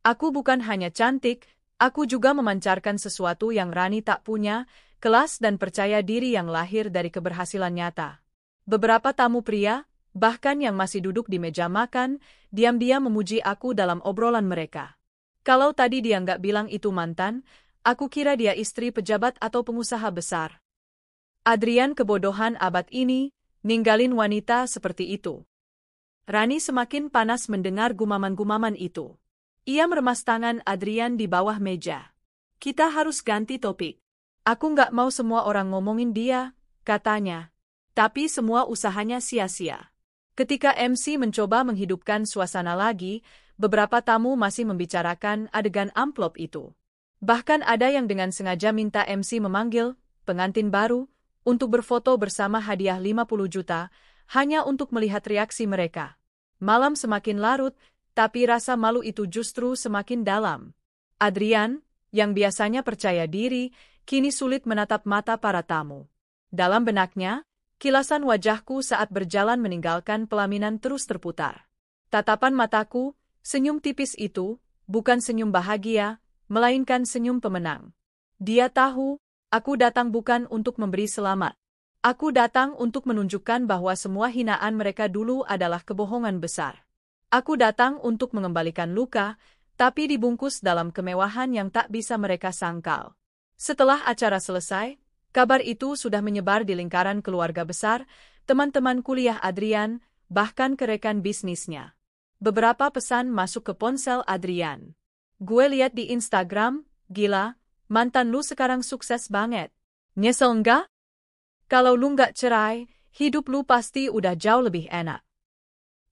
Aku bukan hanya cantik, aku juga memancarkan sesuatu yang Rani tak punya, kelas dan percaya diri yang lahir dari keberhasilan nyata. Beberapa tamu pria, bahkan yang masih duduk di meja makan, diam-diam memuji aku dalam obrolan mereka. Kalau tadi dia nggak bilang itu mantan, aku kira dia istri pejabat atau pengusaha besar. Adrian kebodohan abad ini, ninggalin wanita seperti itu. Rani semakin panas mendengar gumaman-gumaman itu. Ia meremas tangan Adrian di bawah meja. Kita harus ganti topik. Aku nggak mau semua orang ngomongin dia, katanya. Tapi semua usahanya sia-sia. Ketika MC mencoba menghidupkan suasana lagi, beberapa tamu masih membicarakan adegan amplop itu. Bahkan ada yang dengan sengaja minta MC memanggil pengantin baru untuk berfoto bersama hadiah 50 juta, hanya untuk melihat reaksi mereka. Malam semakin larut, tapi rasa malu itu justru semakin dalam. Adrian, yang biasanya percaya diri, kini sulit menatap mata para tamu. Dalam benaknya, kilasan wajahku saat berjalan meninggalkan pelaminan terus terputar. Tatapan mataku, senyum tipis itu, bukan senyum bahagia, melainkan senyum pemenang. Dia tahu, aku datang bukan untuk memberi selamat. Aku datang untuk menunjukkan bahwa semua hinaan mereka dulu adalah kebohongan besar. Aku datang untuk mengembalikan luka, tapi dibungkus dalam kemewahan yang tak bisa mereka sangkal. Setelah acara selesai, kabar itu sudah menyebar di lingkaran keluarga besar, teman-teman kuliah Adrian, bahkan ke rekan bisnisnya. Beberapa pesan masuk ke ponsel Adrian. Gue liat di Instagram, gila, mantan lu sekarang sukses banget. Nyesel enggak? Kalau lu nggak cerai, hidup lu pasti udah jauh lebih enak.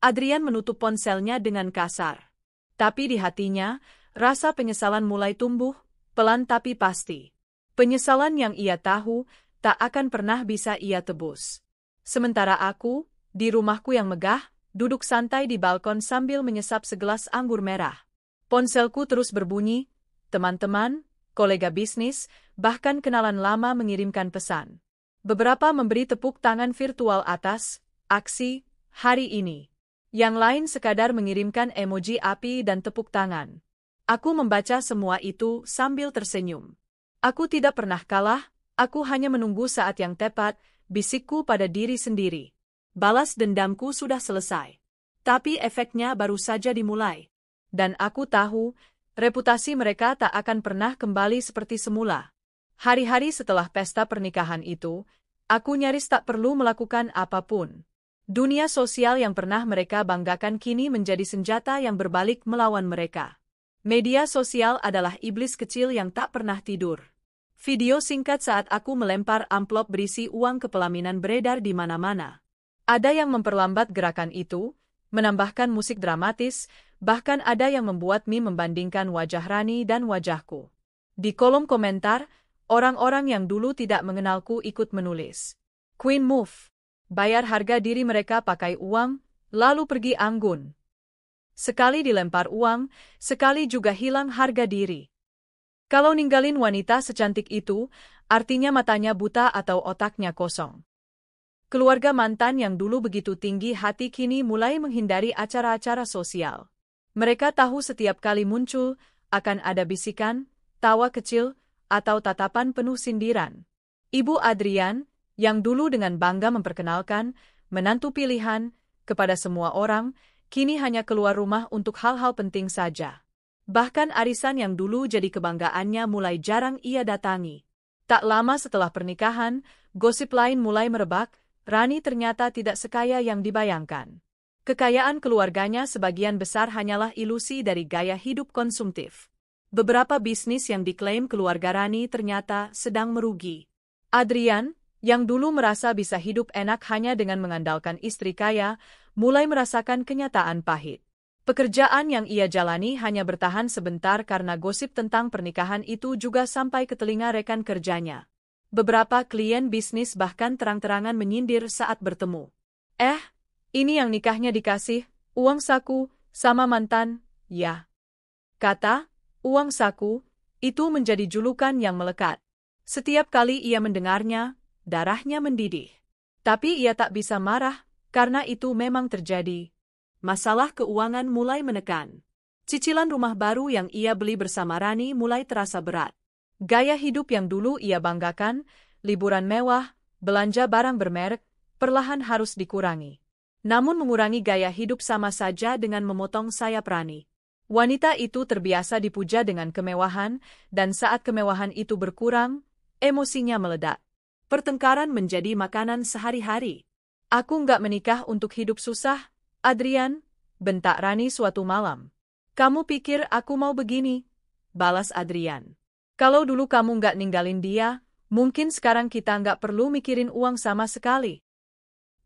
Adrian menutup ponselnya dengan kasar. Tapi di hatinya, rasa penyesalan mulai tumbuh, pelan tapi pasti. Penyesalan yang ia tahu, tak akan pernah bisa ia tebus. Sementara aku, di rumahku yang megah, duduk santai di balkon sambil menyesap segelas anggur merah. Ponselku terus berbunyi, teman-teman, kolega bisnis, bahkan kenalan lama mengirimkan pesan. Beberapa memberi tepuk tangan virtual atas aksi hari ini. Yang lain sekadar mengirimkan emoji api dan tepuk tangan. Aku membaca semua itu sambil tersenyum. Aku tidak pernah kalah, aku hanya menunggu saat yang tepat, bisikku pada diri sendiri. Balas dendamku sudah selesai. Tapi efeknya baru saja dimulai. Dan aku tahu, reputasi mereka tak akan pernah kembali seperti semula. Hari-hari setelah pesta pernikahan itu, aku nyaris tak perlu melakukan apapun. Dunia sosial yang pernah mereka banggakan kini menjadi senjata yang berbalik melawan mereka. Media sosial adalah iblis kecil yang tak pernah tidur. Video singkat saat aku melempar amplop berisi uang ke pelaminan beredar di mana-mana. Ada yang memperlambat gerakan itu, menambahkan musik dramatis, bahkan ada yang membuat meme membandingkan wajah Rani dan wajahku. Di kolom komentar, orang-orang yang dulu tidak mengenalku ikut menulis. Queen move. Bayar harga diri mereka pakai uang, lalu pergi anggun. Sekali dilempar uang, sekali juga hilang harga diri. Kalau ninggalin wanita secantik itu, artinya matanya buta atau otaknya kosong. Keluarga mantan yang dulu begitu tinggi hati kini mulai menghindari acara-acara sosial. Mereka tahu setiap kali muncul, akan ada bisikan, tawa kecil, atau tatapan penuh sindiran. Ibu Adrian, yang dulu dengan bangga memperkenalkan, menantu pilihan, kepada semua orang, kini hanya keluar rumah untuk hal-hal penting saja. Bahkan arisan yang dulu jadi kebanggaannya mulai jarang ia datangi. Tak lama setelah pernikahan, gosip lain mulai merebak, Rani ternyata tidak sekaya yang dibayangkan. Kekayaan keluarganya sebagian besar hanyalah ilusi dari gaya hidup konsumtif. Beberapa bisnis yang diklaim keluarga Rani ternyata sedang merugi. Adrian, yang dulu merasa bisa hidup enak hanya dengan mengandalkan istri kaya, mulai merasakan kenyataan pahit. Pekerjaan yang ia jalani hanya bertahan sebentar karena gosip tentang pernikahan itu juga sampai ke telinga rekan kerjanya. Beberapa klien bisnis bahkan terang-terangan menyindir saat bertemu. Ini yang nikahnya dikasih, uang saku, sama mantan, ya. Kata, uang saku, itu menjadi julukan yang melekat. Setiap kali ia mendengarnya, darahnya mendidih. Tapi ia tak bisa marah, karena itu memang terjadi. Masalah keuangan mulai menekan. Cicilan rumah baru yang ia beli bersama Rani mulai terasa berat. Gaya hidup yang dulu ia banggakan, liburan mewah, belanja barang bermerek, perlahan harus dikurangi. Namun mengurangi gaya hidup sama saja dengan memotong sayap Rani. Wanita itu terbiasa dipuja dengan kemewahan, dan saat kemewahan itu berkurang, emosinya meledak. Pertengkaran menjadi makanan sehari-hari. Aku nggak menikah untuk hidup susah, Adrian, bentak Rani suatu malam. Kamu pikir aku mau begini? Balas Adrian. Kalau dulu kamu nggak ninggalin dia, mungkin sekarang kita nggak perlu mikirin uang sama sekali.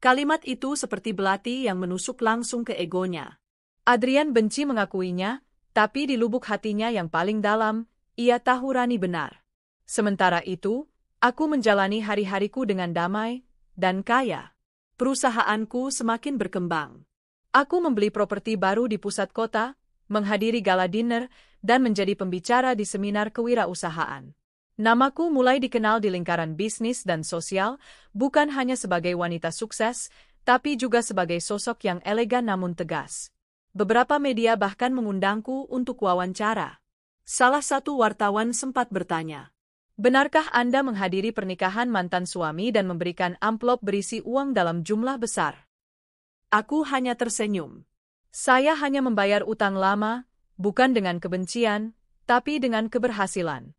Kalimat itu seperti belati yang menusuk langsung ke egonya. Adrian benci mengakuinya, tapi di lubuk hatinya yang paling dalam, ia tahu Rani benar. Sementara itu, aku menjalani hari-hariku dengan damai dan kaya. Perusahaanku semakin berkembang. Aku membeli properti baru di pusat kota, menghadiri gala dinner, dan menjadi pembicara di seminar kewirausahaan. Namaku mulai dikenal di lingkaran bisnis dan sosial, bukan hanya sebagai wanita sukses, tapi juga sebagai sosok yang elegan namun tegas. Beberapa media bahkan mengundangku untuk wawancara. Salah satu wartawan sempat bertanya, "Benarkah Anda menghadiri pernikahan mantan suami dan memberikan amplop berisi uang dalam jumlah besar?" Aku hanya tersenyum. Saya hanya membayar utang lama, bukan dengan kebencian, tapi dengan keberhasilan.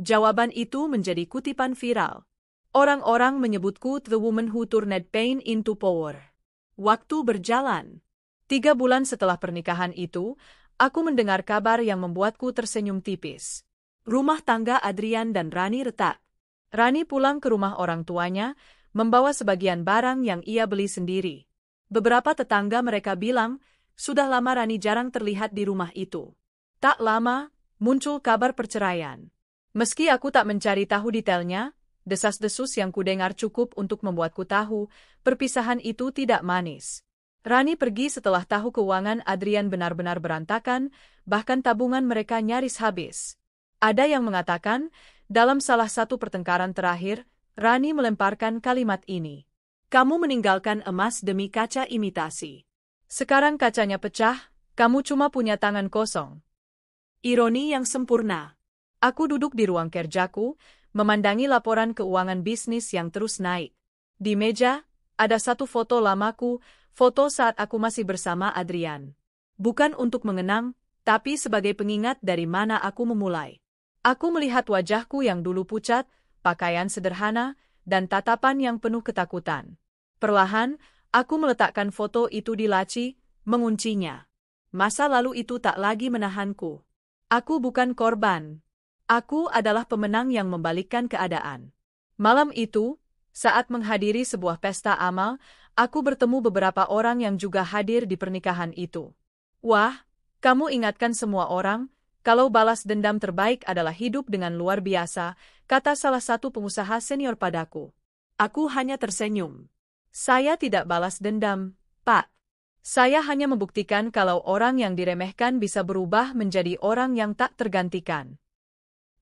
Jawaban itu menjadi kutipan viral. Orang-orang menyebutku the woman who turned pain into power. Waktu berjalan. 3 bulan setelah pernikahan itu, aku mendengar kabar yang membuatku tersenyum tipis. Rumah tangga Adrian dan Rani retak. Rani pulang ke rumah orang tuanya, membawa sebagian barang yang ia beli sendiri. Beberapa tetangga mereka bilang, sudah lama Rani jarang terlihat di rumah itu. Tak lama, muncul kabar perceraian. Meski aku tak mencari tahu detailnya, desas-desus yang kudengar cukup untuk membuatku tahu, perpisahan itu tidak manis. Rani pergi setelah tahu keuangan Adrian benar-benar berantakan, bahkan tabungan mereka nyaris habis. Ada yang mengatakan, dalam salah satu pertengkaran terakhir, Rani melemparkan kalimat ini. "Kamu meninggalkan emas demi kaca imitasi. Sekarang kacanya pecah, kamu cuma punya tangan kosong." Ironi yang sempurna. Aku duduk di ruang kerjaku, memandangi laporan keuangan bisnis yang terus naik. Di meja, ada satu foto lamaku, foto saat aku masih bersama Adrian. Bukan untuk mengenang, tapi sebagai pengingat dari mana aku memulai. Aku melihat wajahku yang dulu pucat, pakaian sederhana, dan tatapan yang penuh ketakutan. Perlahan, aku meletakkan foto itu di laci, menguncinya. Masa lalu itu tak lagi menahanku. Aku bukan korban. Aku adalah pemenang yang membalikkan keadaan. Malam itu, saat menghadiri sebuah pesta amal, aku bertemu beberapa orang yang juga hadir di pernikahan itu. "Wah, kamu ingatkan semua orang, kalau balas dendam terbaik adalah hidup dengan luar biasa," kata salah satu pengusaha senior padaku. Aku hanya tersenyum. "Saya tidak balas dendam, Pak. Saya hanya membuktikan kalau orang yang diremehkan bisa berubah menjadi orang yang tak tergantikan."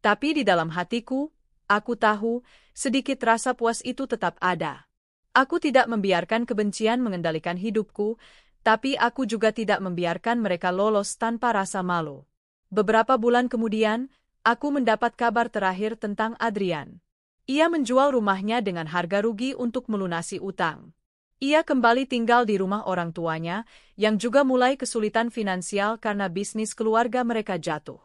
Tapi di dalam hatiku, aku tahu, sedikit rasa puas itu tetap ada. Aku tidak membiarkan kebencian mengendalikan hidupku, tapi aku juga tidak membiarkan mereka lolos tanpa rasa malu. Beberapa bulan kemudian, aku mendapat kabar terakhir tentang Adrian. Ia menjual rumahnya dengan harga rugi untuk melunasi utang. Ia kembali tinggal di rumah orang tuanya, yang juga mulai kesulitan finansial karena bisnis keluarga mereka jatuh.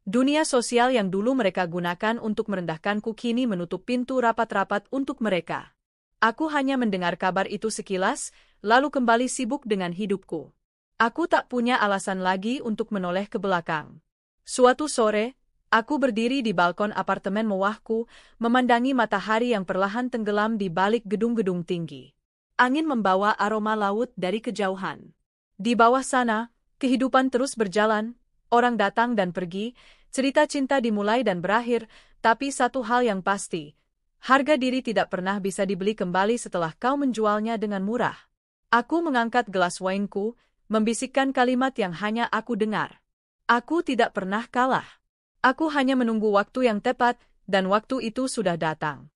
Dunia sosial yang dulu mereka gunakan untuk merendahkanku kini menutup pintu rapat-rapat untuk mereka. Aku hanya mendengar kabar itu sekilas, lalu kembali sibuk dengan hidupku. Aku tak punya alasan lagi untuk menoleh ke belakang. Suatu sore, aku berdiri di balkon apartemen mewahku, memandangi matahari yang perlahan tenggelam di balik gedung-gedung tinggi. Angin membawa aroma laut dari kejauhan. Di bawah sana, kehidupan terus berjalan, orang datang dan pergi, cerita cinta dimulai dan berakhir, tapi satu hal yang pasti, harga diri tidak pernah bisa dibeli kembali setelah kau menjualnya dengan murah. Aku mengangkat gelas wainku, membisikkan kalimat yang hanya aku dengar. Aku tidak pernah kalah. Aku hanya menunggu waktu yang tepat, dan waktu itu sudah datang.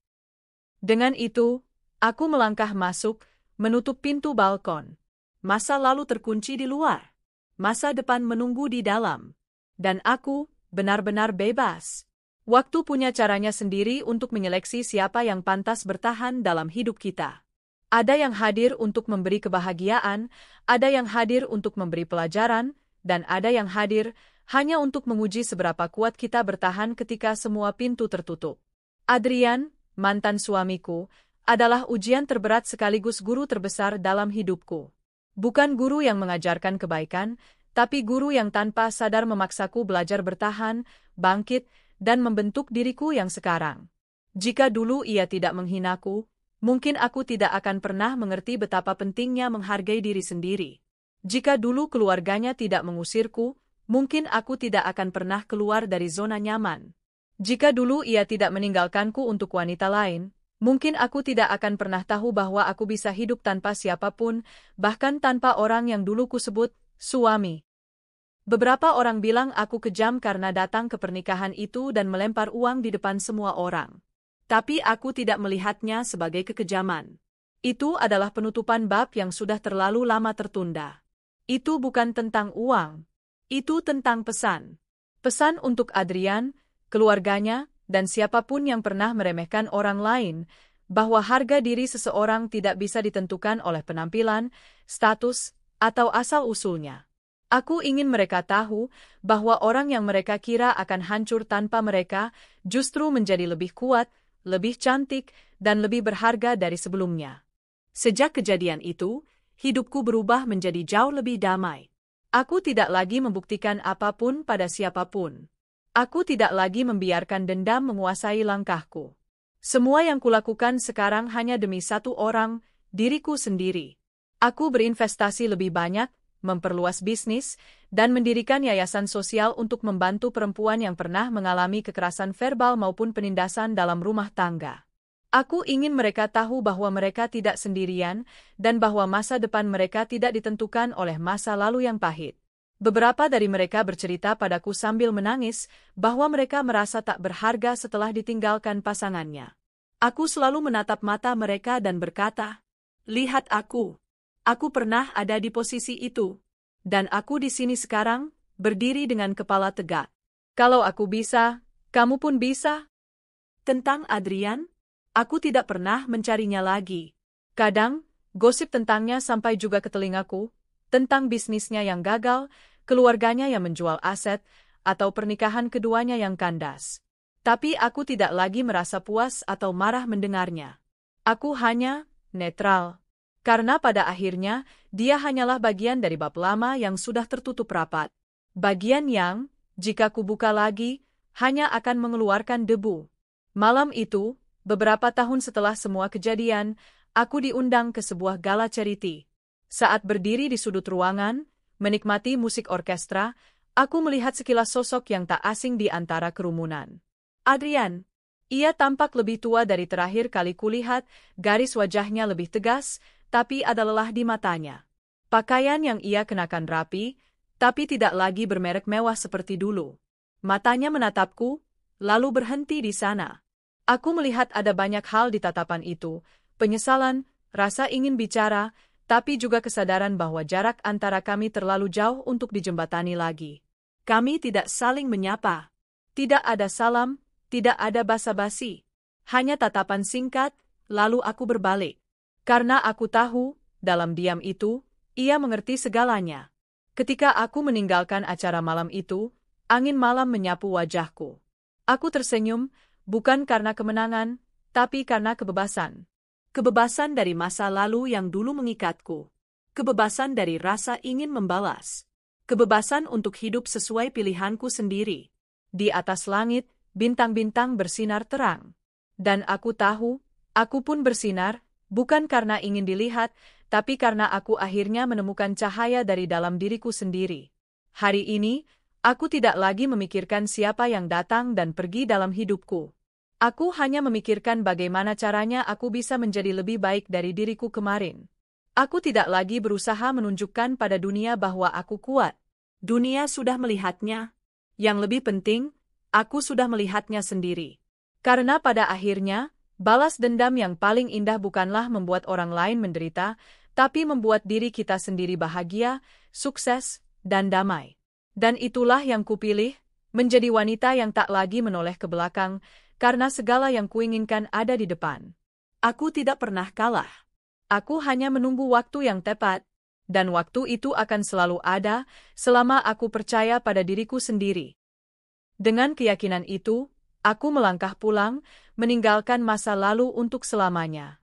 Dengan itu, aku melangkah masuk, menutup pintu balkon. Masa lalu terkunci di luar. Masa depan menunggu di dalam. Dan aku benar-benar bebas. Waktu punya caranya sendiri untuk menyeleksi siapa yang pantas bertahan dalam hidup kita. Ada yang hadir untuk memberi kebahagiaan, ada yang hadir untuk memberi pelajaran, dan ada yang hadir hanya untuk menguji seberapa kuat kita bertahan ketika semua pintu tertutup. Adrian, mantan suamiku, adalah ujian terberat sekaligus guru terbesar dalam hidupku. Bukan guru yang mengajarkan kebaikan, tapi guru yang tanpa sadar memaksaku belajar bertahan, bangkit, dan membentuk diriku yang sekarang. Jika dulu ia tidak menghinaku, mungkin aku tidak akan pernah mengerti betapa pentingnya menghargai diri sendiri. Jika dulu keluarganya tidak mengusirku, mungkin aku tidak akan pernah keluar dari zona nyaman. Jika dulu ia tidak meninggalkanku untuk wanita lain, Mungkin aku tidak akan pernah tahu bahwa aku bisa hidup tanpa siapapun, bahkan tanpa orang yang dulu kusebut suami. Beberapa orang bilang aku kejam karena datang ke pernikahan itu dan melempar uang di depan semua orang. Tapi aku tidak melihatnya sebagai kekejaman. Itu adalah penutupan bab yang sudah terlalu lama tertunda. Itu bukan tentang uang. Itu tentang pesan. Pesan untuk Adrian, keluarganya, dan siapapun yang pernah meremehkan orang lain, bahwa harga diri seseorang tidak bisa ditentukan oleh penampilan, status, atau asal-usulnya. Aku ingin mereka tahu bahwa orang yang mereka kira akan hancur tanpa mereka justru menjadi lebih kuat, lebih cantik, dan lebih berharga dari sebelumnya. Sejak kejadian itu, hidupku berubah menjadi jauh lebih damai. Aku tidak lagi membuktikan apapun pada siapapun. Aku tidak lagi membiarkan dendam menguasai langkahku. Semua yang kulakukan sekarang hanya demi satu orang, diriku sendiri. Aku berinvestasi lebih banyak, memperluas bisnis, dan mendirikan yayasan sosial untuk membantu perempuan yang pernah mengalami kekerasan verbal maupun penindasan dalam rumah tangga. Aku ingin mereka tahu bahwa mereka tidak sendirian, dan bahwa masa depan mereka tidak ditentukan oleh masa lalu yang pahit. Beberapa dari mereka bercerita padaku sambil menangis bahwa mereka merasa tak berharga setelah ditinggalkan pasangannya. Aku selalu menatap mata mereka dan berkata, "Lihat aku. Aku pernah ada di posisi itu. Dan aku di sini sekarang, berdiri dengan kepala tegak. Kalau aku bisa, kamu pun bisa." Tentang Adrian, aku tidak pernah mencarinya lagi. Kadang, gosip tentangnya sampai juga ke telingaku, tentang bisnisnya yang gagal, keluarganya yang menjual aset, atau pernikahan keduanya yang kandas. Tapi aku tidak lagi merasa puas atau marah mendengarnya. Aku hanya netral. Karena pada akhirnya, dia hanyalah bagian dari bab lama yang sudah tertutup rapat. Bagian yang, jika kubuka lagi, hanya akan mengeluarkan debu. Malam itu, beberapa tahun setelah semua kejadian, aku diundang ke sebuah gala charity. Saat berdiri di sudut ruangan, menikmati musik orkestra, aku melihat sekilas sosok yang tak asing di antara kerumunan. Adrian. Ia tampak lebih tua dari terakhir kali kulihat, garis wajahnya lebih tegas, tapi ada lelah di matanya. Pakaian yang ia kenakan rapi, tapi tidak lagi bermerek mewah seperti dulu. Matanya menatapku, lalu berhenti di sana. Aku melihat ada banyak hal di tatapan itu, penyesalan, rasa ingin bicara, tapi juga kesadaran bahwa jarak antara kami terlalu jauh untuk dijembatani lagi. Kami tidak saling menyapa. Tidak ada salam, tidak ada basa-basi. Hanya tatapan singkat, lalu aku berbalik. Karena aku tahu, dalam diam itu, ia mengerti segalanya. Ketika aku meninggalkan acara malam itu, angin malam menyapu wajahku. Aku tersenyum, bukan karena kemenangan, tapi karena kebebasan. Kebebasan dari masa lalu yang dulu mengikatku. Kebebasan dari rasa ingin membalas. Kebebasan untuk hidup sesuai pilihanku sendiri. Di atas langit, bintang-bintang bersinar terang. Dan aku tahu, aku pun bersinar, bukan karena ingin dilihat, tapi karena aku akhirnya menemukan cahaya dari dalam diriku sendiri. Hari ini, aku tidak lagi memikirkan siapa yang datang dan pergi dalam hidupku. Aku hanya memikirkan bagaimana caranya aku bisa menjadi lebih baik dari diriku kemarin. Aku tidak lagi berusaha menunjukkan pada dunia bahwa aku kuat. Dunia sudah melihatnya. Yang lebih penting, aku sudah melihatnya sendiri. Karena pada akhirnya, balas dendam yang paling indah bukanlah membuat orang lain menderita, tapi membuat diri kita sendiri bahagia, sukses, dan damai. Dan itulah yang kupilih, menjadi wanita yang tak lagi menoleh ke belakang, karena segala yang kuinginkan ada di depan. Aku tidak pernah kalah. Aku hanya menunggu waktu yang tepat, dan waktu itu akan selalu ada, selama aku percaya pada diriku sendiri. Dengan keyakinan itu, aku melangkah pulang, meninggalkan masa lalu untuk selamanya.